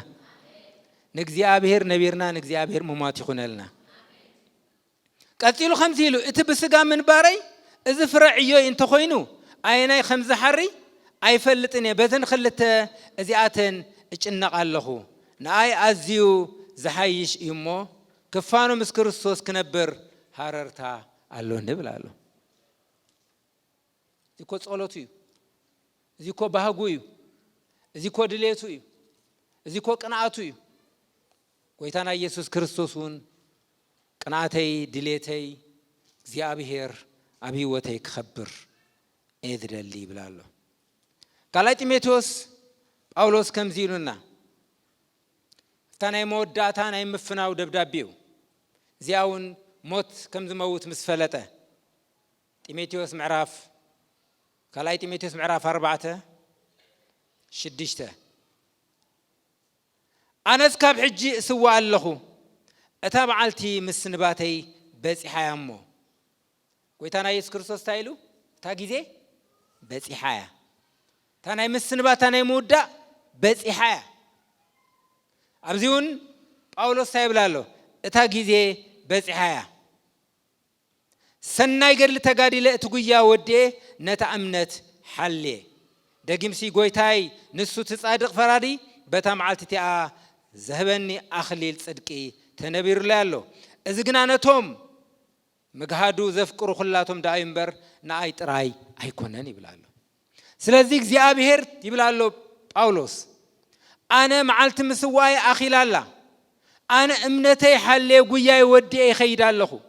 ንእግዚአብሔር ነቢርና ንእግዚአብሔር ምሟት ይኹነልና ቀፂሉ ከምዚ ኢሉ እቲ ብስጋ ምንባረይ እዚ ፍረዕዮ እንተ ኮይኑ ኣይናይ ከምዚ ሓሪ ኣይፈልጥን በተን ክልተ እዚኣተን እጭነቕ ኣለኹ ንኣይ ኣዝዩ ዝሓይሽ እዩ እሞ ክፋኑ ምስ ክርስቶስ ክነብር ሃረርታ ኣለኒ ብላ ኣሎ እዚ እኮ ጸሎቱ እዩ እዚ እኮ ባህጉ እዩ እዚ እኮ ድሌቱ እዩ እዚ እኮ ቅንዓቱ እዩ ጎይታና ኢየሱስ ክርስቶስ እውን ቅንዓተይ ድሌተይ እግዚአብሔር ኣብ ህይወተይ ክኸብር እየዝደሊ ይብላ ኣሎ ካልኣይ ጢሞቴዎስ ጳውሎስ ከምዚ ኢሉና እታ ናይ መወዳእታ ናይ ምፍናው ደብዳቤው እዚኣ እውን ሞት ከም ዝመውት ምስ ፈለጠ ጢሞቴዎስ ምዕራፍ ካልኣይ ጢሞቴዎስ ምዕራፍ 4:6 أنا سكاب حجي سوى اللخو أتابع عالتي مسنباتي بس إحيا أمو ويتانا يسكرسوس تايلو تاجيزي بس إحيا تانا مسنبات تانا يمودا بس إحيا أبزيون باولوس تايبلالو تاجيزي بس إحيا سناي قرل تقادي لأتقويا ودي نتأمنت حلي دقيمسي قويتاي نسو تصادق فرادي بتام عالتتيا زهبني أخليل صدقي تنبير لالو إذا قنا نتوم مجهادو زفكرو خلاتهم دايمبر ناي تراي أيكونني بلالو سلازيك زيابير يبلالو باولوس أنا معلت مسواي أخي لالا أنا أمنتي حلي قوياي ودي خيد اللخو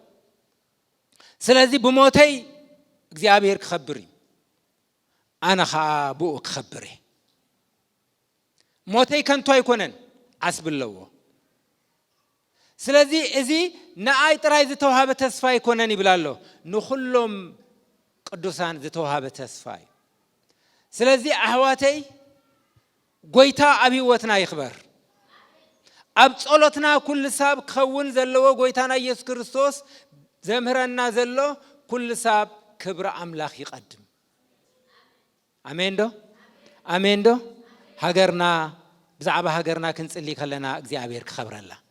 سلازي بموتي زيابير خبري أنا خابو خبري موتي كنتو يكونن عسب اللو سلازي إذي نأي تراي زتوها بتسفاي كونن يبلالو نخلهم قدوسان زتوها بتسفاي سلازي أحواتي قويتا أبي وتنا يخبر أبصلتنا كل ساب خون زلوا قويتانا يسوع كريستوس زمهرنا زلوا كل ساب كبر أملاخ يقدم آمين دو آمين دو هاجرنا بزعبة هاجرنا كنت اللي خلنا أجزاء خبر الله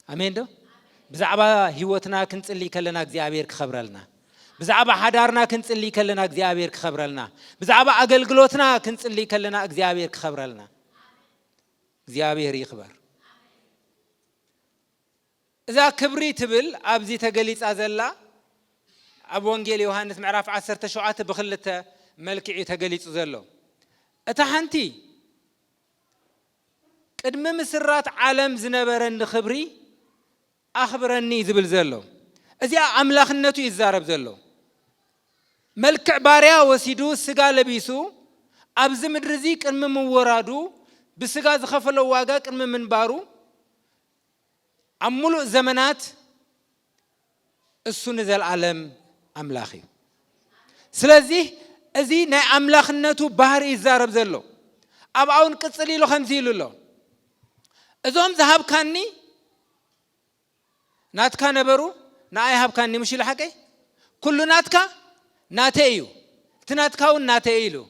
آمين دو بزعبة هيوتنا كنت اللي خلنا أجزاء خبر لنا بزعبة حدارنا كنت اللي خلنا أجزاء خبر لنا بزعبة أقل قلوتنا كنت اللي خلنا أجزاء خبر لنا أجزاء يخبر إذا كبري تبل أبزي تجلس أزلا أبو إنجيل يوحنا معرف 10 شعات بخلته ملكي تجلس أزلا أتحنتي قدم مسرات عالم زنبرن خبري أخبرني زبل زلو إذا أملاخ النتو يزارب زلو ملك باريا وسيدو سجا لبيسو أبز مدرزيك إن من ورادو بسجا زخفلو واجاك إن من بارو أمولو زمانات السنة ذا العالم أملاخي سلازي أزي نا أملاخ النتو بحر يزارب زلو أبعون كتسلي له 50 له إذا ذهب كاني ناتكا نبرو ناي هاب كاني مش الحكي كل ناتكا ناتيو تناتكاون ناتيلو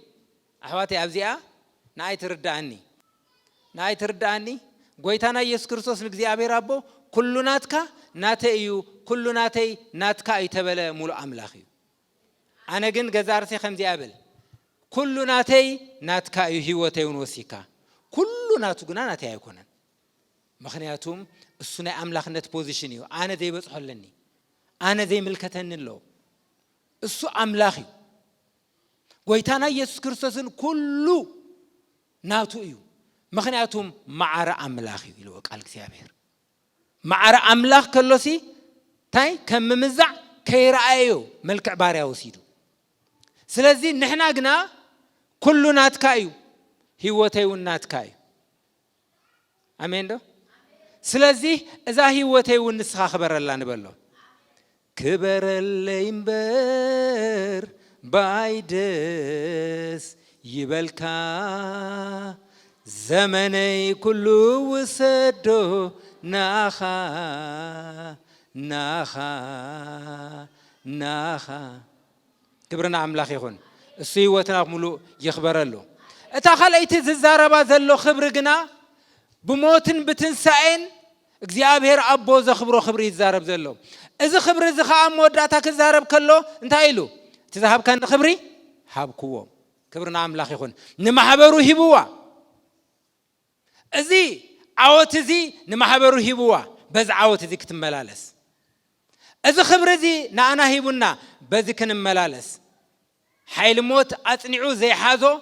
أحواتي أبزيا ناي ترداني قويتانا يسوع كريستوس نجزي أبي ربو كل ناتكا ناتيو كل ناتي ناتكا يتبلا مول أملاخي أنا جن جزارتي 5 أبل كل ناتي ناتكا يهوتي ونوسيكا كل ناتو جنا ناتي يكونن مخنياتهم السنة أملاخ نت بوزيشنيو أنا ذي بتحلني أنا ذي ملكتن اللو السو أملاخي قويتانا يسوع كريستوس كله ناتو إيو مخنياتهم معرى أملاخي يلو قال كسيابير معرى أملاخ كلوسي تاي كم مزع كيرأيو ملك عبارة وسيدو سلازي نحنا قنا كله ناتكايو هيوتي وناتكايو آمين دو سلازي إذا هيوتي ونسخة خبر الله نبلو كبر الليمبر بايدس يبلكا زمني كله وسدو ناخا كبرنا عملاخ يخون السيوتنا ملو يخبر له اتاخليت الزاربا زلو خبر قنا بموتن بتنسعين እግዚአብሔር አቦ ዘخبرو خبر يزارب زلو اذا خبر اذا خام وداتا كزارب كلو انتايلو تذهب كان خبري حبكو كبرنا عملاخ يخون نمحبرو هبوا ازي عوت ازي نمحبرو هبوا بز عوت ازي كتملالس اذا خبر ازي نانا هيبونا بز كنملالس حيل موت اصنعو زي حازو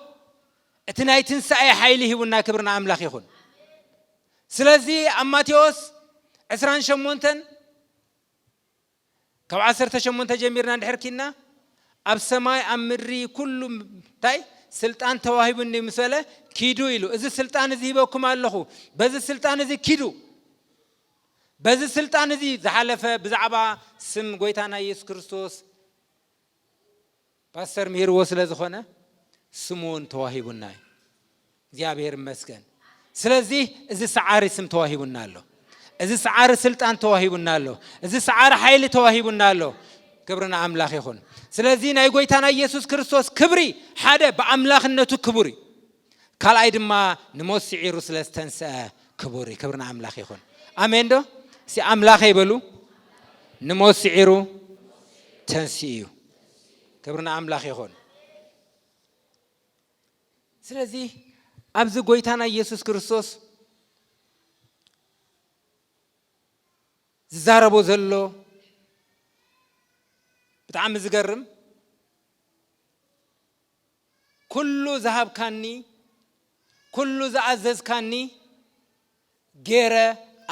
اتناي تنساي حيل هيبونا كبرنا عملاخ يخون سلازي أماتيوس 20 شمونتن كم 10 شمونتن جميرنا نحركينا أب سماي أمري كل تاي سلطان تواهبني مثلا كيدو إلو إذا سلطان ذي بكم الله بز السلطان ذي كيدو بز السلطان ذي زحلفة بزعبا سم قويتانا يسوع كريستوس باستر مير وصل زخونة سمون تواهبنا زيابير مسكن ስለዚህ እዚ ሰዓሪ ስም ተዋሂቡና ኣሎ እዚ ሰዓሪ ስልጣን ተዋሂቡና ኣሎ እዚ ሰዓሪ ኃይል ተዋሂቡና ኣሎ ክብርና አምላኽ ይኹን ስለዚህ ናይ ጎይታና ኢየሱስ ክርስቶስ ክብሪ ሓደ በአምላኽነቱ ክቡሪ ካልአይ ድማ ንሞስዒሩ ስለስተንሰአ ክቡሪ ክብርና አምላኽ ይኹን አሜን ዶ ሲ አምላኽ ይበሉ ንሞስዒሩ ተንሲኡ ክብርና አምላኽ ይኹን ስለዚህ ኣብዚ ጎይታና ኢየሱስ ክርስቶስ ዝዛረቦ ዘሎ ብጣዕሚ ዝገርም ኩሉ ዝሃብካኒ ኩሉ ዝኣዘዝካኒ ገይረ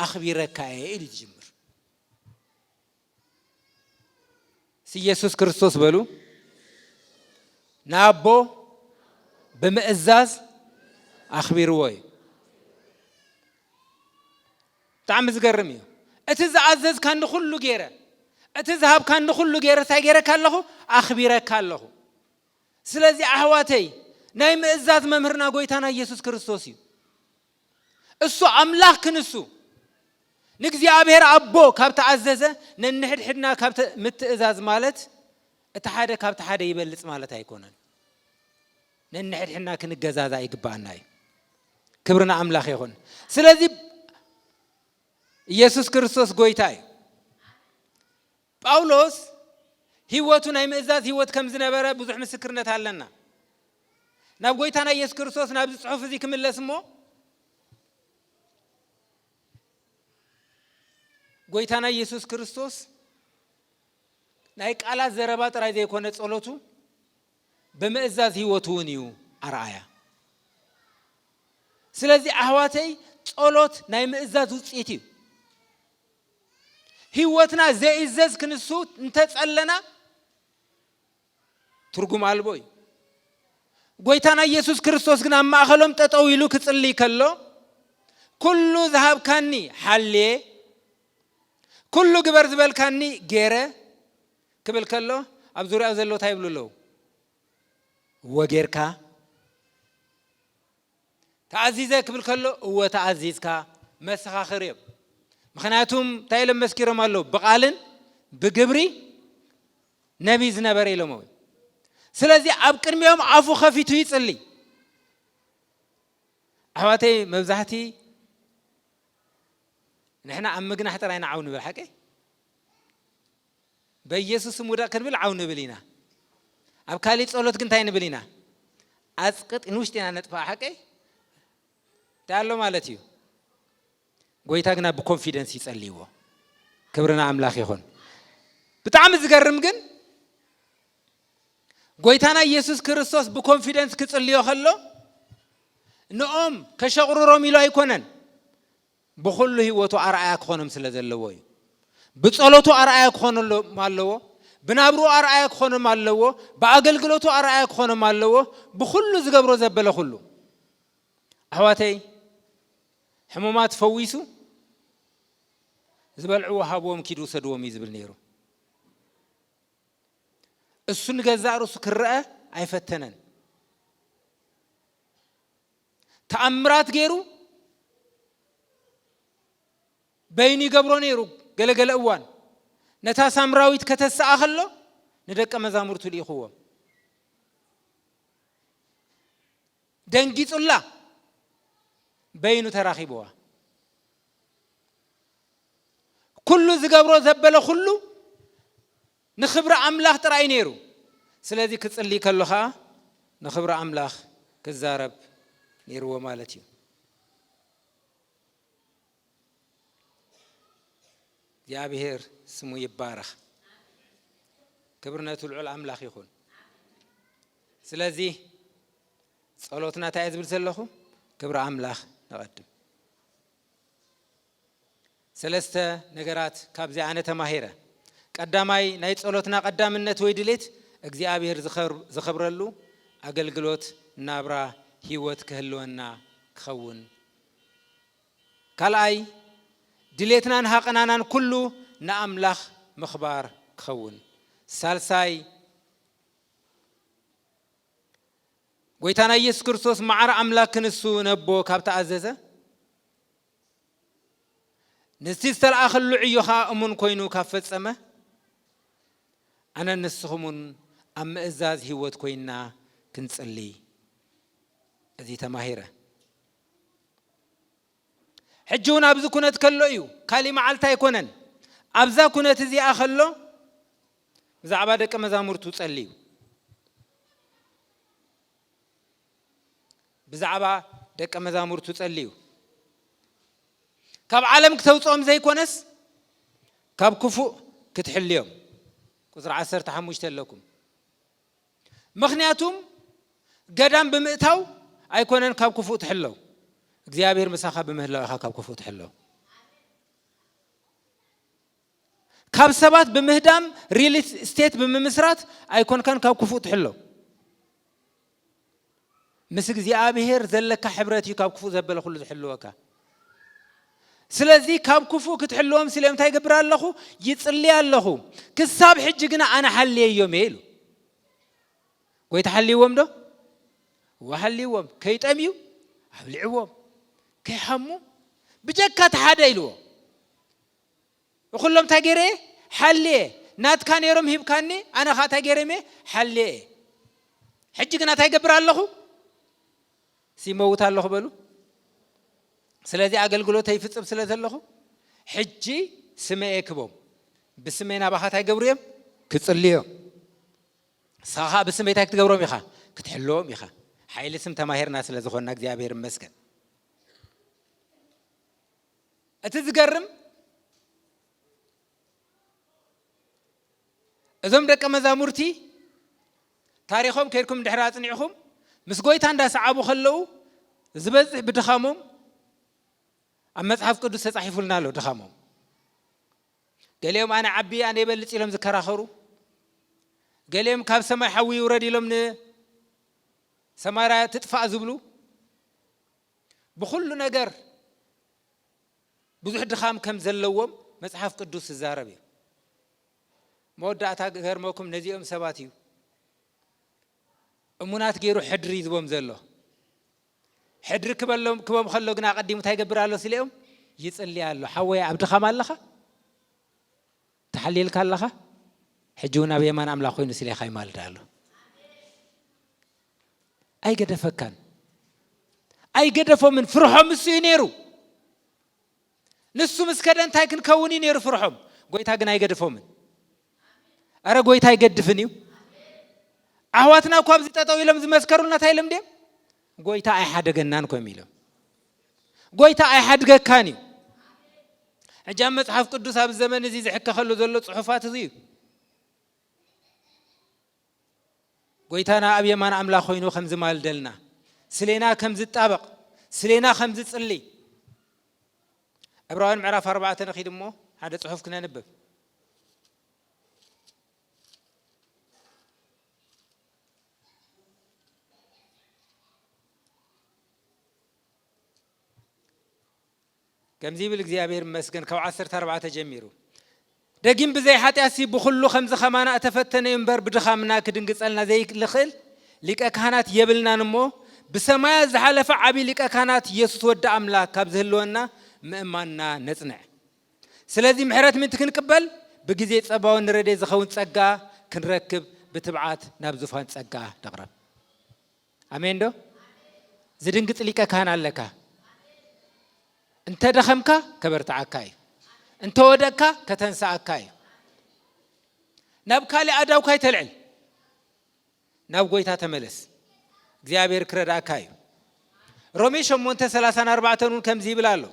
ኣኽቢረካ ኢሉ ይጅምር ኢየሱስ ክርስቶስ በሉ ናቦ ብምእዛዝ ኣኽቢርዎ እዩ ብጣዕሚ ዝገርም እዩ እቲ ዝኣዘዝካኒ ኩሉ ገይረ እቲ ዝሃብካኒ ኩሉ ገይረ እንታይ ገይረካ ኣለኹ ኣኽቢረካ ኣለኹ ስለዚ ኣሕዋተይ ናይ ምእዛዝ መምህርና ጎይታና ኢየሱስ ክርስቶስ እዩ እሱ ኣምላኽ ክንሱ ንእግዚአብሔር ኣቦ ካብ ተኣዘዘ ነንሕድሕድና ካብ ምትእዛዝ ማለት እቲ ሓደ ካብ ሓደ ይበልጽ ማለት ኣይኮነን ነንሕድሕድና ክንገዛዛ ይግባአና እዩ ክብርና አምላኽ ይኹን ስለዚህ ኢየሱስ ክርስቶስ ጎይታ እዩ ጳውሎስ ህይወቱ ናይ ምእዛዝ ህይወት ከም ዝነበረ ብዙሕ ምስክርነት ኣለና ናብ ጎይታና ኢየሱስ ክርስቶስ ናብ ጽሑፍ እዚ ክምለስሞ ጎይታና ኢየሱስ ክርስቶስ ናይ ቃላት ዘረባ ጥራይ ዘይኮነ ጸሎቱ በምእዛዝ ህይወቱ እዩ አርአያ ስለዚህ አህዋተይ ጸሎት ናይ ምእዛዝ ውጽኢት እዩ ህይወትና ዘይእዘዝ ክንሱ እንተጸለና ትርጉም አልቦ እዩ ጎይታና ኢየሱስ ክርስቶስ ግን ኣብ ማእኸሎም ጠጠው ኢሉ ክጽልይ ከሎ ኩሉ ዝሃብካኒ ሓልየ ኩሉ ግበር ዝበልካኒ ገይረ ክብል ከሎ ኣብ ዙርያው ዘሎ እንታይ ይብሉ ኣለዉ ወጌርካ ተዓዚዘ ክብል ከሎ እወ ተዓዚዝካ መሰኻኽር እዮም ምክንያቱም እንታይ ኢሎም መስኪሮም ኣለዉ ብቓልን ብግብሪ ነቢ ዝነበረ ኢሎም እዩ ስለዚ ኣብ ቅድሚኦም ኣፉ ኸፊቱ ይጽልይ ኣሕዋተይ መብዛሕቲ ንሕና ኣብ ምግናሕ ጥራይና ዓው ንብል ሓቂ በኢየሱስ ሙዳእ ክንብል ዓው ንብል ኢና ኣብ ካሊእ ጸሎት ግን እንታይ ንብል ኢና ኣጽቅጥ ንውሽጢና ነጥፋ ሓቂ ዳሎ ማለት እዩ ጎይታ ግና ብኮንፊደንስ ይጸልይዎ ክብርና አምላኽ ይኹን ብጣዕሚ ዝገርም ግን ጎይታና ኢየሱስ ክርስቶስ ብኮንፊደንስ ክጽልዮ ከሎ ንኦም ከሸቕሩሮም ኢሉ ኣይኮነን ብኹሉ ህይወቱ ኣርአያ ክኾኖም ስለ ዘለዎ እዩ ብጸሎቱ ኣርአያ ክኾኖም ኣለዎ ብናብሩ ኣርአያ ክኾኖም ኣለዎ ብኣገልግሎቱ ኣርአያ ክኾኖም ኣለዎ ብኹሉ ዝገብሮ ዘበለ ኩሉ ኣሕዋተይ ሕሙማት ፈዊሱ ዝበልዑ ሃቦም ኪዱ ሰድዎም እዩ ዝብል ነይሩ እሱ ንገዛእ ርእሱ ክረአ ኣይፈተነን ተኣምራት ገይሩ በይኑ ይገብሮ ነይሩ ገለገለ እዋን ነታ ሳምራዊት ከተሰኣ ከሎ ንደቀ መዛሙርቱ ልኢኽዎም ደንጊጹላ በይኑ ተራኺብዋ ኩሉ ዝገብሮ ዘበለ ኩሉ ንኽብሪ ኣምላኽ ጥራይ ነይሩ ስለዚህ ክጽልይ ከለኻ ንኽብሪ ኣምላኽ ክዛረብ ነይርዎ ማለት እዩ እግዚአብሔር ስሙ ይባረኽ ክብርነቱ ልዑል ኣምላኽ ይኹን ስለዚህ ጸሎትና እንታይ ዝብል ዘለኹ ክብሪ ኣምላኽ ነቐድም ሰለስተ ነገራት ካብዚ ኣነ ተማሂረ ቀዳማይ ናይ ጸሎትና ቀዳምነት ወይ ድሌት እግዚአብሔር ዝኸብረሉ ኣገልግሎት ናብራ ህይወት ክህልወና ክኸውን ካልኣይ ድሌትናን ሃቐናናን ኩሉ ንኣምላኽ ምኽባር ክኸውን ሳልሳይ ጎይታና ኢየሱስ ክርስቶስ ማዕረ ኣምላክ ክንሱ ነቦ ካብ ተኣዘዘ نستيستل آخر لعيوها أمون كوينو كافتصمه أنا نسخمون أم إزاز هيوت كوينا كنصلي أزي تماهيره حجونا أبزو كنت كلو كلمة علتا يكونن أبزا كنت زي أخلو زعبا دك مزامور تصلي بزعبا دك مزامور تصلي كاب عالم كتوصهم زي كونس كاب كفو كتحليهم كزر 10 تحمشت لكم مخنياتهم قدام بمئتاو أيكونن كاب كفو تحلو እግዚአብሔር መሳኻ በመህላው ካብ ከፉት ሕሎ ካብ ሰባት በመህዳም ሪል ስቴት በመመስራት አይኮንካን ካብ ከፉት ሕሎ ምስ እግዚአብሔር ዘለካ ሕብረት ካብ ከፉ ዘበለ ሁሉ ዝሕልወካ ስለዚህ ካብ ከፉ ክትሕልዎም ስለምታይ ይገብር ኣለኹ ይጽልይ ኣለኹ ክሳብ ሕጂ ግና አና ሐልየዮም ይሉ ወይ ተሐልይዎም ዶ ወሐልይዎም ከይጠምዩ አብልዕዎም كيحمو بجكة حدا يلو وكلهم تاجري حلي نات كان يرم هيب كاني أنا خا تاجري مي حلي حجي كنا تاجبر الله سيموت الله بلو سلذي أقل قلو تيفت بسلذ الله حجي سمعك بوم بسمعنا بخا تاجبريم كتصليهم صاحا بسمعك تاجبرهم يخا كتحلوهم يخا حيل اسم تماهير ناس اللي زخونك دي أبير مسكن أتذكرم أزم دك مزامورتي تاريخهم كيركم دحرات نعهم مسقويت عند سعابو خلو زبز بدخامهم أما صحف قدس صحيفوا لنا له دخامهم قال يوم أنا عبي أنا يبلت لهم ذكر آخره قال يوم كاب سما حوي وردي لهم سمارة تدفع زبلو بخل نجر بزح دخام كم زلوهم مصحف قدوس الزاربي مودعتا غير موكم نزيهم سباتيو امونات غيرو حدري زبوم زلو حدر كبلهم كبم خلو غنا قديمو تايغبر الله سليهم يصلي الله حوي عبد خام الله تحليل كالله حجونا بيمان املاك خوينو سلي خاي مالدالو اي قدفكان اي قدفو من فرحهم مسينيرو نسو مسكدن تايكن كوني نير فرحهم قويتا غنا يقدفومن ارا قويتا يقدفنيو احواتنا كو ابزي تطاو يلم زمسكرولنا تايلم ديم قويتا اي حد غنان كو يميلو قويتا اي حد غكاني اجام مصحف قدوس اب زمن زي زحكه خلو زلو صحفات زي قويتانا اب يمان املاك خوينو خمز مالدلنا سلينا كم زطابق سلينا خمز صلي عبران معرف 4 نخيد مو هذا صحف كنا نبب كم زي بالإግዚአብሔር مسكن كو 14 تجميرو دقيم بزي حاتياسي بخلو 5 خمانة أتفتن ينبر بدخامنا كدنقصلنا زي لخل ليك أكهانات يبلنا نمو بسمايا زحلف عبي ليك أكهانات يسوس ود أملاك كابزهلونا مأماننا نصنع سلازي محرات من تكنقبل بغزي صباو نردي زخون صقا كنركب بتبعات نابزفان صقا تقرب امين دو زدنقص ليك أكهان لك انت دخمكا كبرتعكاي انت ودكا كتنساكاي نابكالي اداوكاي تلعل ناب غويتا تملس እግዚአብሔር ክረዳካይ ሮሜ 8:34 ከምዚ ይብላሉ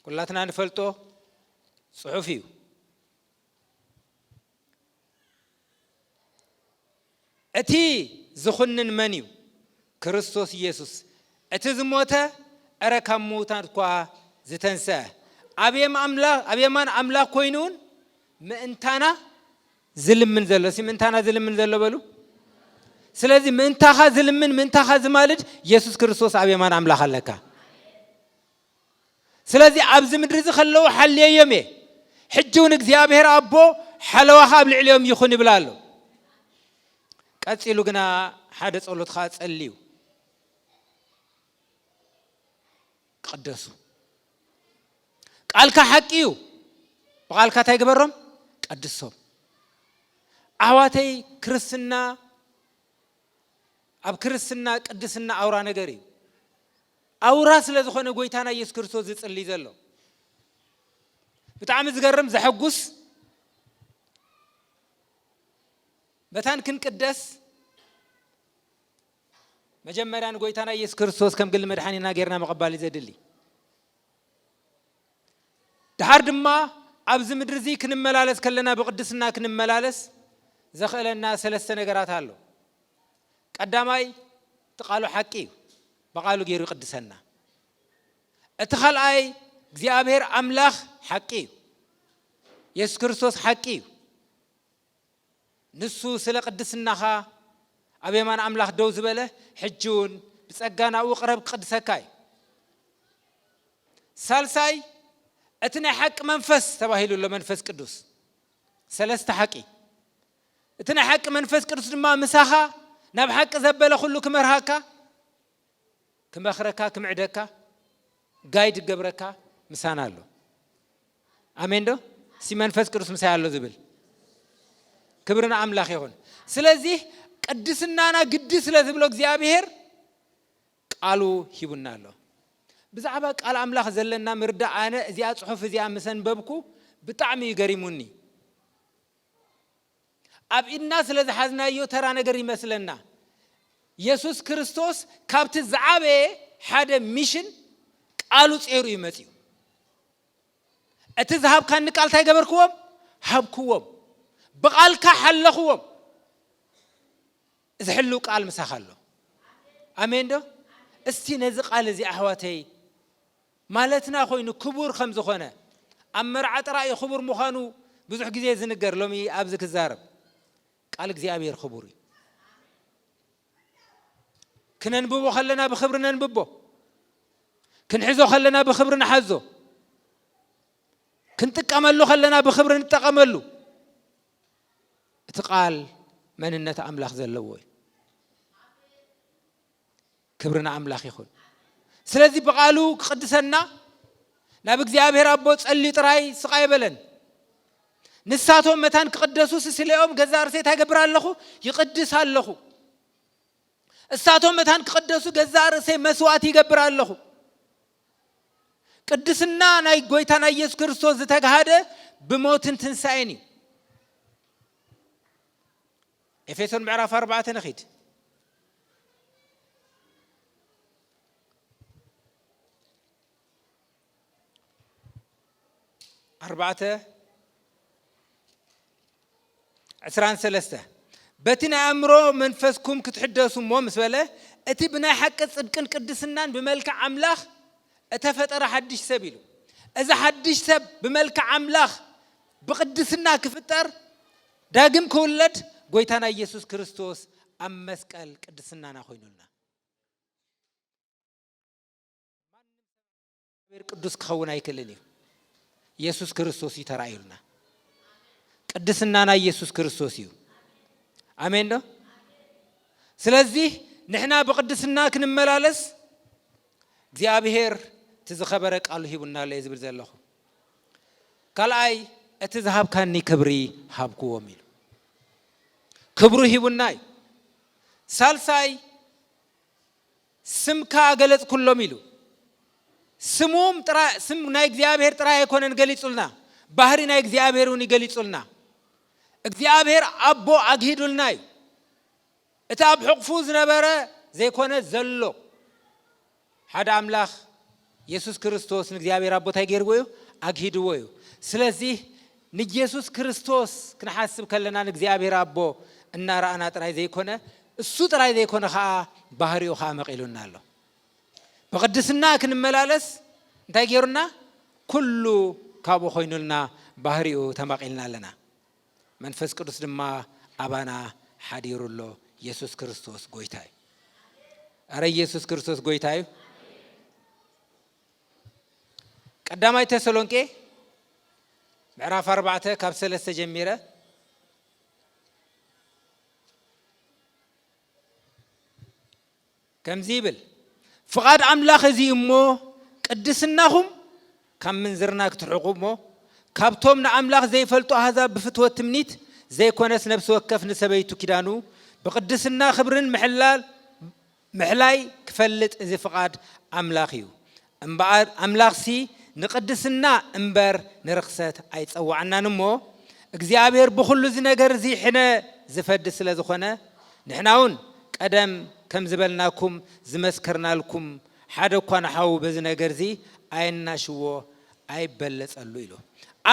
ኩላትና ንፈልጦ ጽሑፊው እቲ ዝኹንን መንዩ ክርስቶስ ኢየሱስ እቲ ዝሞተ አረካም ሞታን ኳ ዝተንሰ አብየማን አምላክ ኮይኑን ምእንታና ዝልምን ዘሎ ሲምንታና ዝልምን ዘሎ በሉ ስለዚህ ምንታኻ ዝልምን ምንታኻ ዝማልድ ኢየሱስ ክርስቶስ አብየማን አምላክ አለካ ስለዚህ አብዝ ምድር ዝኸለው ሐልየየም ሕጅውን እግዚአብሔር አቦ ሐለዋኻ ብልዕልዮም ይኹን ይብላሉ ቀጽሉ ግና ሓደ ጸሎትኻ ጸልዩ قدسوا قالك حقيو بقالك تايغبرم قدسوا أحواتي كرسنا أب كرسنا قدسنا أورا نغري أورا ስለዝኾነ ጎይታና ኢየሱስ ክርስቶስ ዝጽልይ ዘሎ بتعم زغرم زحقوس بتان كن قدس مجمران غويتانا ኢየሱስ ክርስቶስ ከም ግል መድኃኒና ገርና መቀባል ይዘድሊ ድሓር ድማ ኣብዚ ምድር እዚ ክንመላለስ ከለና በቅድስና ክንመላለስ ዘኸለና ሰለስተ ነገራት አሉ ቀዳማይ ተቃሉ ሐቂ በቃሉ ገይሩ ይቅድሰና እተኻልአይ እግዚአብሔር አምላኽ ሐቂ ኢየሱስ ክርስቶስ ሐቂ ንሱ ስለ ቅድስናኻ አበማን አምላኽ ደው ዝበለ ሕጁን በጸጋናው ቅረብ ቅድሰካይ ሳልሳይ እትነ ሐቅ መንፈስ ተባሂሉ ለመንፈስ ቅዱስ ሰለስተ ሐቂ እትነ ሐቅ መንፈስ ቅዱስ ድማ ምሳኻ ናብ ሐቅ ዘበለ ሁሉ ክመርሃካ ክመኽረካ ክምዕደካ ጋይድ ገብረካ ምሳና አሎ አሜን ዶ ሲ መንፈስ ቅዱስ ምሳ ያለው ዝብል ክብርና አምላኽ ይሁን ስለዚህ ቅድስናና ግድ ስለዝብሎ እግዚአብሔር ቃሉ ሂቡናሎ ብዛዕባ ቃል አምላኽ ዘለና ምርዳ አነ እዚያ ጽሑፍ እዚያ መሰንበብኩ ብጣዕሚ ይገሪሙኒ አብኢና ስለዝሐዝናዮ ተራ ነገር ይመስለና ኢየሱስ ክርስቶስ ካብት ዝዓበ ሓደ ሚሽን ቃሉ ጽሩ ይመጽዩ እቲ ዝሃብካን ቃል ታይገበርክዎም ሃብክዎም በቃልካ ሓለኽዎም ዝሕሉ ቃል ምሳኻሎ አሜን ዶ እስቲ ነዚ ቃል እዚ አሕዋተይ ማለትና ኮይኑ ክቡር ከም ዝኾነ አመርዓ ጥራይ ክቡር ምዃኑ ብዙሕ ግዜ ዝንገር ሎሚ ኣብዚ ክዛረብ ቃል እግዚአብሔር ክቡር ክነንብቦ ከለና ብኽብር ነንብቦ ክንሕዞ ከለና ብኽብር ንሓዞ ክንጥቀመሉ ከለና ብኽብር ንጠቀመሉ እቲ ቃል መንነት አምላኽ ዘለዎ ክብርና አምላኽ ይኹን ስለዚህ በቃሉ ቅድሰና ናብ እግዚአብሔር አቦ ጸሊ ጥራይ ስቃይ በለን ንሳቶም መታን ቅደሱ ሲለኦም ገዛርሴ ታገብራለኹ ይቅድሳለኹ እሳቶም መታን ቅደሱ ገዛርሴ መስዋዕት ይገብራለኹ ቅድስና ናይ ጎይታና ኢየሱስ ክርስቶስ ዝተጋሃደ ብሞትን ትንሳኤኒ ኤፌሶን ምዕራፍ 4 ነኺድ عسران سلسته بتنا أمره منفسكم كتحدثوا مو مسبله أتبنا حق صدقن قدسنان بملك عملاخ أتفتر حدش سبيله إذا حدش سب بملك عملاخ بقدسنا كفتر داقم كولد قويتانا يسوع كريستوس أم مسكال قدسنا ناخوينولنا قدس كخونا يكلني ኢየሱስ ክርስቶስ ይተራዩልና ቅድስናና ኢየሱስ ክርስቶስ እዩ አሜን ነው ስለዚህ ንሕና በቅድስና ክንመላለስ እግዚአብሔር ተዝኸበረ ቃሉ ሂቡና ለዝብል ዘለኹ ካልአይ እቲ ዝሃብካኒ ክብሪ ሃብኩዎም ኢሉ ክብሩ ሂቡና ሳልሳይ ስምካ ገለጽ ኩሎም ኢሉ ስሙም ጥራ ስም ናይ እግዚአብሔር ጥራ ይኮነን ገሊጹልና ባህሪ ናይ እግዚአብሔርን ይገሊጹልና እግዚአብሔር አቦ አግሂዱልና እቲ ኣብ ሕቅፉ ዝነበረ ዘይኮነ ዘሎ ሓደ አምላኽ ኢየሱስ ክርስቶስ ንእግዚአብሔር አቦ ታይገርጎዩ አግሂድዎዩ ስለዚህ ንኢየሱስ ክርስቶስ ክንሐስብ ከለና ንእግዚአብሔር አቦ እናራአና ጥራይ ዘይኮነ እሱ ጥራይ ዘይኮነ ኻ ባህሪው ኻ መቂሉና ኣሎ በቅድስና ክንመላለስ እንታይ ገይሩና ኩሉ ካብኡ ኮይኑልና ባህሪኡ ተማቂልና ኣለና መንፈስ ቅዱስ ድማ አባና ሓዲሩሎ ኢየሱስ ክርስቶስ ጎይታይ አረ ኢየሱስ ክርስቶስ ጎይታይ ቀዳማይ ተሰሎንቄ ምዕራፍ 4 ካብ 3 ጀሚረ ከምዚ ይብል ፍቃድ አምላኽ እዚ እሞ ቅድስናኹም ከም ምንዝርና ክትሕቁሞ ካብቶም ንኣምላኽ ዘይፈልጡ ኣሕዛብ ብፍትወት ትምኒት ዘይኮነስ ነፍሲ ወከፍ ንሰበይቱ ኪዳኑ ብቅድስና ክብርን ምሕላይ ክፈልጥ እዚ ፍቃድ ኣምላኽ እዩ እምበኣር ኣምላኽሲ ንቅድስና እምበር ንርክሰት ኣይፀዋዕናን እሞ እግዚአብሔር ብኩሉ እዚ ነገር እዚ ሕነ ዝፈድ ስለ ዝኾነ ንሕናውን ቀደም ከም ዝበልናኩም ዝመስከርናልኩም ሓደ እኳ ንሓው በዚ ነገር እዚ ኣይናሽዎ ኣይበለጸሉ ኢሉ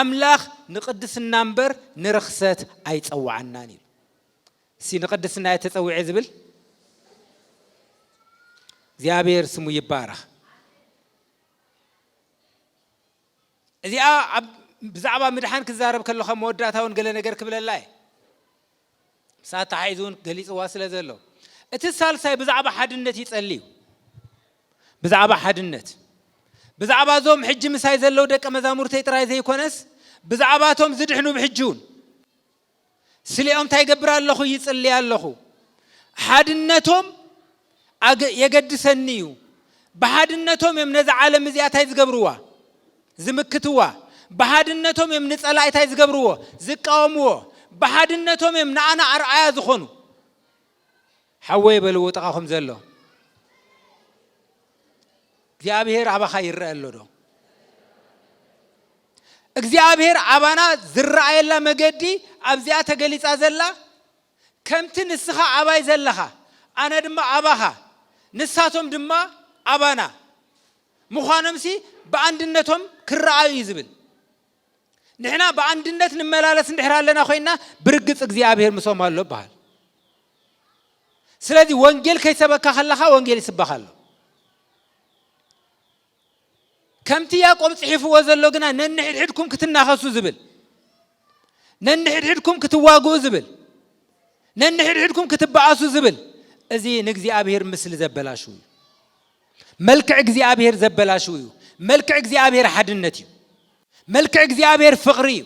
ኣምላኽ ንቅድስና እምበር ንርክሰት ኣይፀዋዕናን ኢሉ ሲ ንቅድስና የተፀውዐ ዝብል እግዚአብሔር ስሙ ይባረኽ እዚኣ ብዛዕባ ምድሓን ክዛረብ ከለኹ መወዳእታውን ገለ ነገር ክብለላይ ሳታ ሓይዙን ገሊጽዋ ስለ ዘሎ እቲ ሳልሳይ ብዛዕባ ሓድነት ይጸልዩ ብዛዕባ ሓድነት ብዛዕባ ዞም ሕጂ ምሳይ ዘለው ደቀ መዛሙርተይ ጥራይ ዘይኮነስ ብዛዕባቶም ዝድሕኑ ብሕጂውን ስሊኦም ታይገብር ኣለኹ ይጽልይ ኣለኹ ሓድነቶም የገድሰኒ እዩ በሓድነቶም እዮም ነዚ ዓለም እዚኣ ታይ ዝገብርዋ ዝምክትዋ በሓድነቶም እዮም ንጸላእይ ታይ ዝገብርዎ ዝቃወምዎ በሓድነቶም እዮም ንኣና ኣርኣያ ዝኾኑ ሓወይ በልዎ ጥቃኹም ዘሎ እግዚአብሔር ኣባኻ ይርአ ኣሎ ዶ እግዚአብሔር ኣባና ዝረአየላ መገዲ ኣብዚኣ ተገሊጻ ዘላ ከምቲ ንስኻ ኣባይ ዘለኻ ኣነ ድማ ኣባኻ ንሳቶም ድማ ኣባና ምዃኖምሲ በአንድነቶም ክረአዩ ይዝብል ንሕና በአንድነት ንመላለስ እንድሕር ኣለና ኮይና ብርግጽ እግዚአብሔር ምሶም ኣሎ በሃል ስለዚህ ወንጌል ከይሰበካ ከለኻ ወንጌል ይስበኽ ኣሎ ከምቲ ያዕቆብ ጽሒፍዎ ዘሎ ግና ነንሕድሕድኩም ክትናኸሱ ዝብል ነንሕድሕድኩም ክትዋግኡ ዝብል ነንሕድሕድኩም ክትበኣሱ ዝብል እዚ ንእግዚአብሔር ምስሊ ዘበላሹ እዩ መልክዕ እግዚአብሔር ዘበላሹ እዩ መልክዕ እግዚአብሔር ሓድነት እዩ መልክዕ እግዚአብሔር ፍቅሪ እዩ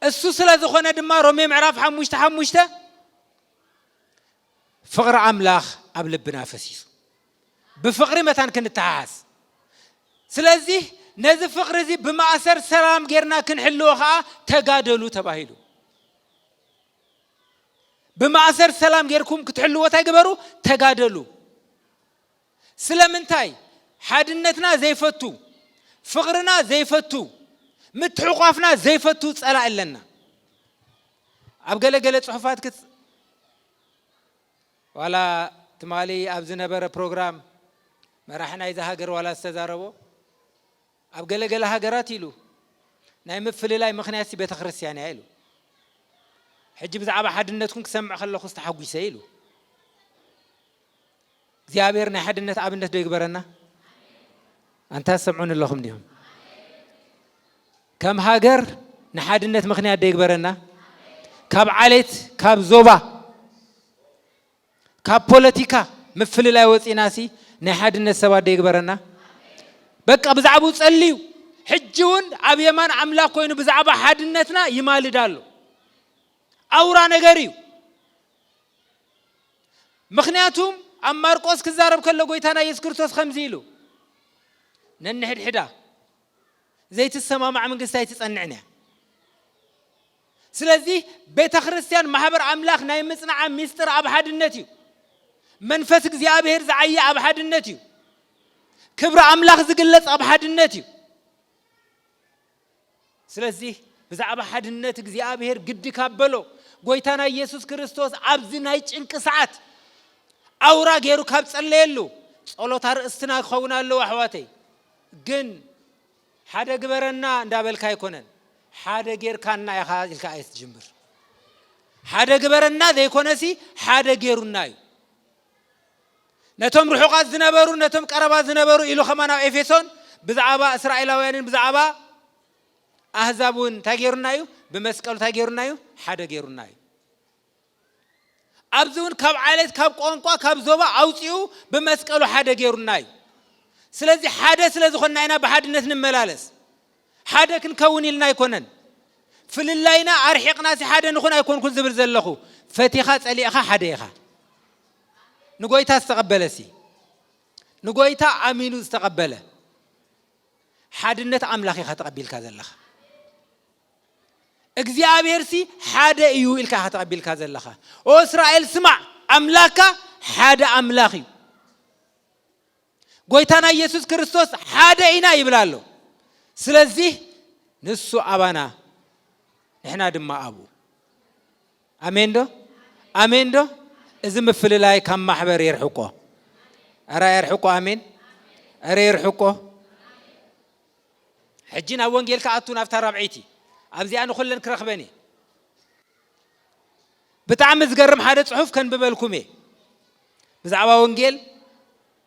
እሱ ስለ ዝኾነ ድማ ሮሜ ምዕራፍ 5:5 ፍቅሪ ኣምላኽ ኣብ ልብና ፈሲሱ ብፍቅሪ መታን ክንተሓሓስ ስለዚህ ነዚ ፍቅሪ እዚ ብማእሰር ሰላም ጌርና ክንሕልዎ ከዓ ተጋደሉ ተባሂሉ ብማእሰር ሰላም ጌርኩም ክትሕልዎ ታይግበሩ ተጋደሉ ስለምንታይ ሓድነትና ዘይፈቱ ፍቅርና ዘይፈቱ ምትሕቋፍና ዘይፈቱ ጸላእ ኣለና ኣብ ገለገለ ጽሑፋት ዋላ ትማሊ ኣብ ዝነበረ ፕሮግራም መራሕና ይዛ ሃገር ዋላ ዝተዛረቦ ኣብ ገለገለ ሃገራት ኢሉ ናይ ምፍልላይ ምኽንያት ቤተ ክርስቲያን ኢሉ ሕጂ ብዛዕባ ሓድነትኩም ክሰምዕ ከለኹ ዝተሓጒሰ ኢሉ እግዚአብሔር ናይ ሓድነት ኣብነት ዶ ይግበረና አንታ ሰምዑን ኣለኹም ዲሁም ከም ሃገር ንሓድነት ምኽንያት ዶ ይግበረና ካብ ዓሌት ካብ ዞባ ካብ ፖለቲካ ምፍልላይ ወፂናሲ ናይ ሓድነት ሰባት ዶ ይግበረና በቃ ብዛዕባው ጸልዩ ሕጂውን ኣብ የማን ኣምላኽ ኮይኑ ብዛዕባ ሓድነትና ይማልዳሉ ኣውራ ነገር እዩ ምኽንያቱም ኣብ ማርቆስ ክዛረብ ከሎ ጎይታና ኢየሱስ ክርስቶስ ከምዚ ኢሉ ነንሕድሕዳ ዘይትሰማማዕ መንግስቲ ኣይትጸንዕን እያ ስለዚህ ቤተ ክርስቲያን ማሕበር ኣምላኽ ናይ ምጽናዕ ሚስጥር ኣብ ሓድነት እዩ መንፈስ እግዚአብሔር ዝዓየ ኣብ ሓድነት እዩ ክብሪ ኣምላኽ ዝግለጽ ኣብ ሓድነት እዩ ስለዚህ ብዛዕባ ሓድነት እግዚአብሔር ግዲ ካበሎ ጎይታና ኢየሱስ ክርስቶስ ኣብዚ ናይ ጭንቂ ሰዓት ኣውራ ገይሩ ካብ ጸለየሉ ጸሎት ኣርእስትና ክኸውን ኣለዎ ኣሕዋተይ ግን ሓደ ግበረና እንዳበልካ ኣይኮነን ሓደ ጌርካና ኢኻ ኢልካ ኣይትጅምር ሓደ ግበረና ዘይኮነሲ ሓደ ጌሩና እዩ ነቶም ርሑቃት ዝነበሩ ነቶም ቀረባት ዝነበሩ ኢሉ ኸማና ኤፌሶን ብዛዕባ እስራኤላውያንን ብዛዕባ ኣህዛብን ታጌሩና እዩ ብመስቀሉ ታጌሩና እዩ ሓደ ጌሩና እዩ ኣብዚውን ካብ ዓለት ካብ ቋንቋ ካብ ዞባ ኣውፂኡ ብመስቀሉ ሓደ ጌሩና እዩ ስለዚህ ሓደ ስለ ዝኾንና ኢና ብሓድነት ንመላለስ ሓደ ክንከውን ኢልና ኣይኮነን ፍልላይና ኣርሒቕናሲ ሓደ ንኹን ኣይኮንኩን ዝብል ዘለኹ ፈቲኻ ጸሊእኻ ሓደ ኢኻ ንጎይታ ዝተቀበለሲ ንጎይታ ኣሚኑ ዝተቀበለ حادنة أملاخي خاتقبل كازلخ እግዚአብሔር ሲ ሓደ እዩ ኢልካ ተቀበል ካዘለኻ ኦ እስራኤል ስማ አምላካ ሓደ አምላኺ ጎይታና ኢየሱስ ክርስቶስ ሓደ ኢና ይብላሉ ስለዚህ ንሱ አባና እحنا ድማ አቡ አሜን ዶ እዚ ምፍል ላይ ከም ማህበር ይርሕቆ አራ ይርሕቆ አሜን አራ ይርሕቆ ሕጂና ወንጌል ካአቱን አፍታ ረብዒቲ أبزي أنا خلنا كرخبني بتعمز جرم حدا صحف كان ببالكمي بزعوا ونجيل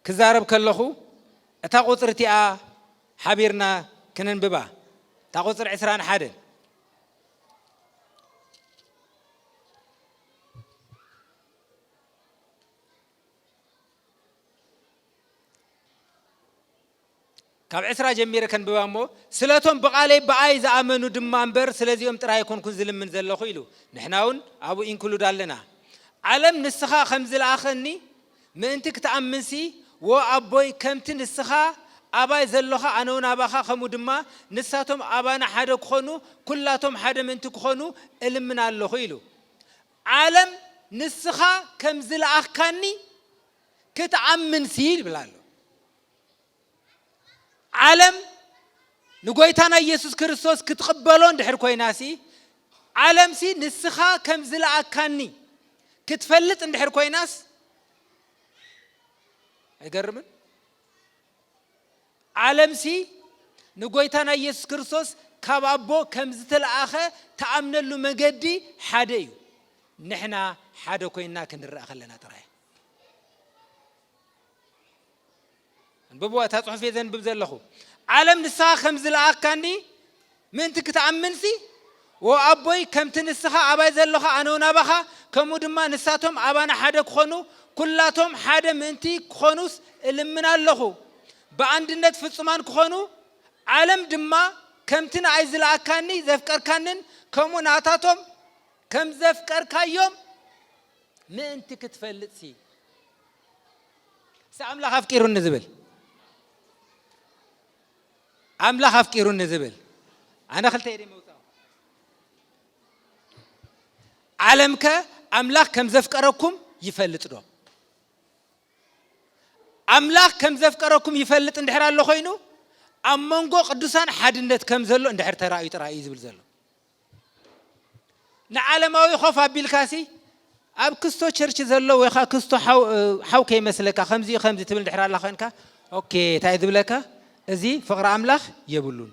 كزارب كلخو تاقوتر تيا حبيرنا كنن ببا تاقوتر عسران حدا كاب عسرا جميرة كان بوامو سلاتهم بقالي بعايز آمنوا دمانبر سلازيهم ترى يكون كنزل من زل خيلو نحناون أبو إن كله دالنا علم نسخة خمس الآخرني ما أنتك تأمن سي وأبوي كم تنسخة أباي زلخة أنا ونابخة خمو دما نساتهم أبانا حدا كخونو كلاتهم حدا من تكخونو إلهم من الله خيلو علم نسخة كم زل آخرني كتأمن سي بلالو عالم نقولتنا يسوع كريستوس كتقبلون دحر كويناسي عالم سي نسخة كم زلا كاني كتفلت دحر كويناس يقربن عالم سي نقولتنا يسوع كريستوس كابابو كم زتل آخر تأمن له مجدي حديو نحنا حدا كوينا كنرأ خلنا ترى ببوا تطحف يذن ببزلخو عالم نسخة خمس الأكاني من تكتأمن سي وأبوي كم تنسخة أباي زلخة أنا ونابخة كم ودما نساتهم أبانا حدا كخونو كلاتهم حدا منتي كخونوس اللي من اللخو بعندنا في الصمان كخونو عالم دما كم تنعيز الأكاني زفكر كانن كم ونعطاتهم كم زفكر كيوم من تكتفلت سي سأملا خافكيرون نزبل أملاخ أفكيرون نزبل أنا خلت يدي موتا علمك أملاخ كم زفكركم يفلت دو أملاخ كم زفكركم يفلت اندحر الله خينو أمانغو قدسان حدنت كم زلو اندحر ترائي زبل زلو نعلماوي خوف بالكاسي أب كستو شرش زلو ويخا كستو حاو كي مسلكا خمزي تبل اندحر الله خينكا أوكي تايد بلكا أزي فقر أملاخ يبلون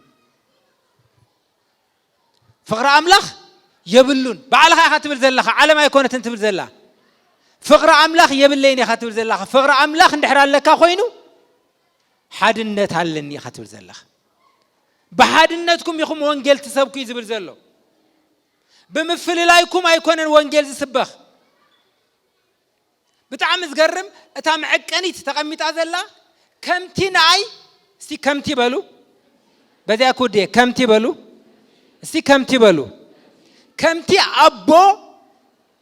فقر أملاخ يبلون بعلها خاتم الزلخة على ما يكون تنتم الزلة فقر أملاخ يبلين يا خاتم الزلخة فقر أملاخ ندحر لك خوينو حادنت هلني خاتم الزلخة بحادنتكم يخم وانجيل تسبكوا يزبل زلو بمفل لايكم أيكون وانجيل زسبخ بتعمز قرم أتام عكني تتقمت عزلا كم تنعي استي كم تبلو بدي أقول ده كم تبلو استي كم تبلو كم تي أبو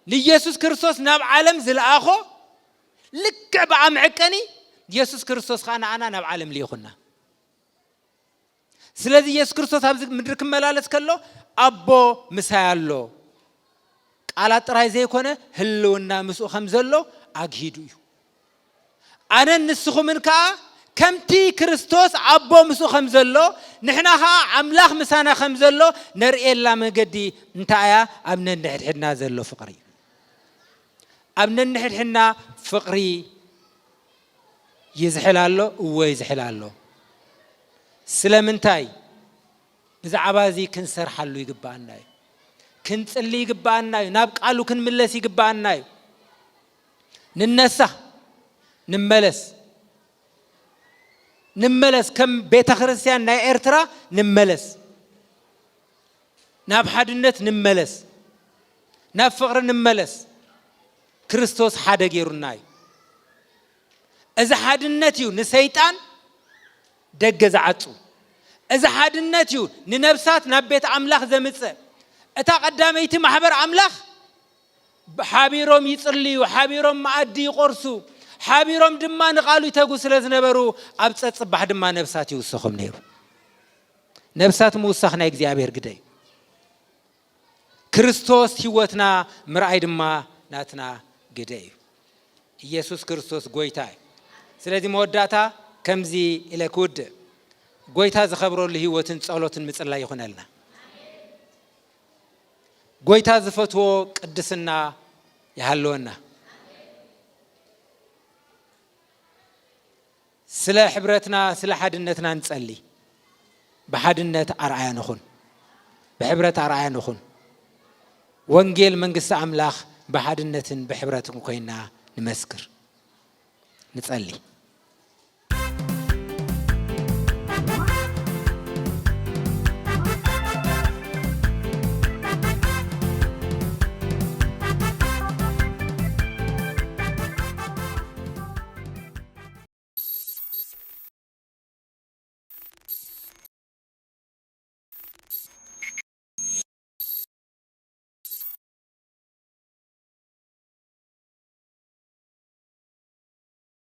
ليسوع كريستوس ناب عالم زل آخو لك بعم عكني يسوع كريستوس خانا أنا ناب عالم ليخنا سلذي يسوع كريستوس هذا مدرك ملالس كله أبو مسايلو على تراي زي كونه هلونا مسو خمزلو أجهدو أنا نسخو منك كمتي كريستوس عبو مسو خمزلو نحناها عملاخ مسانا خمزلو نرئي الله مقدي انتايا أمنا نحد حدنا زلو فقري أمنا نحد حدنا فقري يزحلالو ويزحلالو سلامنتاي إذا عبازي كنسر حلو يقبعناي كنت اللي يقبعناي نابق قالو كن ملس يقبعناي ننسى نملس كم بيت خريستيان نا إرترا نملس ناب حدنت نملس ناب فقر نملس كريستوس حدا غيرناي إذا حدنت يو نسيطان دغز عطو إذا حدنت يو ننبسات ناب بيت أملاخ زمصه اتا قداميتي محبر أملاخ حبيروم يصليو حبيروم معدي قرسو حبيروم دما نقالو يتغو سلازنبرو ابصص صباح دما نفسات يوسخم نيرو ነብሳት ምውሳኽና እግዚአብሔር ግደይ ክርስቶስ ህይወትና ምርአይ ድማ ናትና ግደይ ኢየሱስ ክርስቶስ ጎይታ ስለዚህ መወዳታ ከምዚ ኢለኩድ ጎይታ ዝኸብረሉ ህይወትን ጸሎትን ምጽላይ ይኹነልና ጎይታ ዝፈትዎ ቅድስና ይሃለወና ስለ ሕብረትና ስለ ሓድነትና እንጸሊ በሓድነት አርአያ ንኹን በሕብረት አርአያ ንኹን ወንጌል መንግስት አምላኽ በሓድነትን በሕብረትን ኮይና ንመስክር ንጸሊ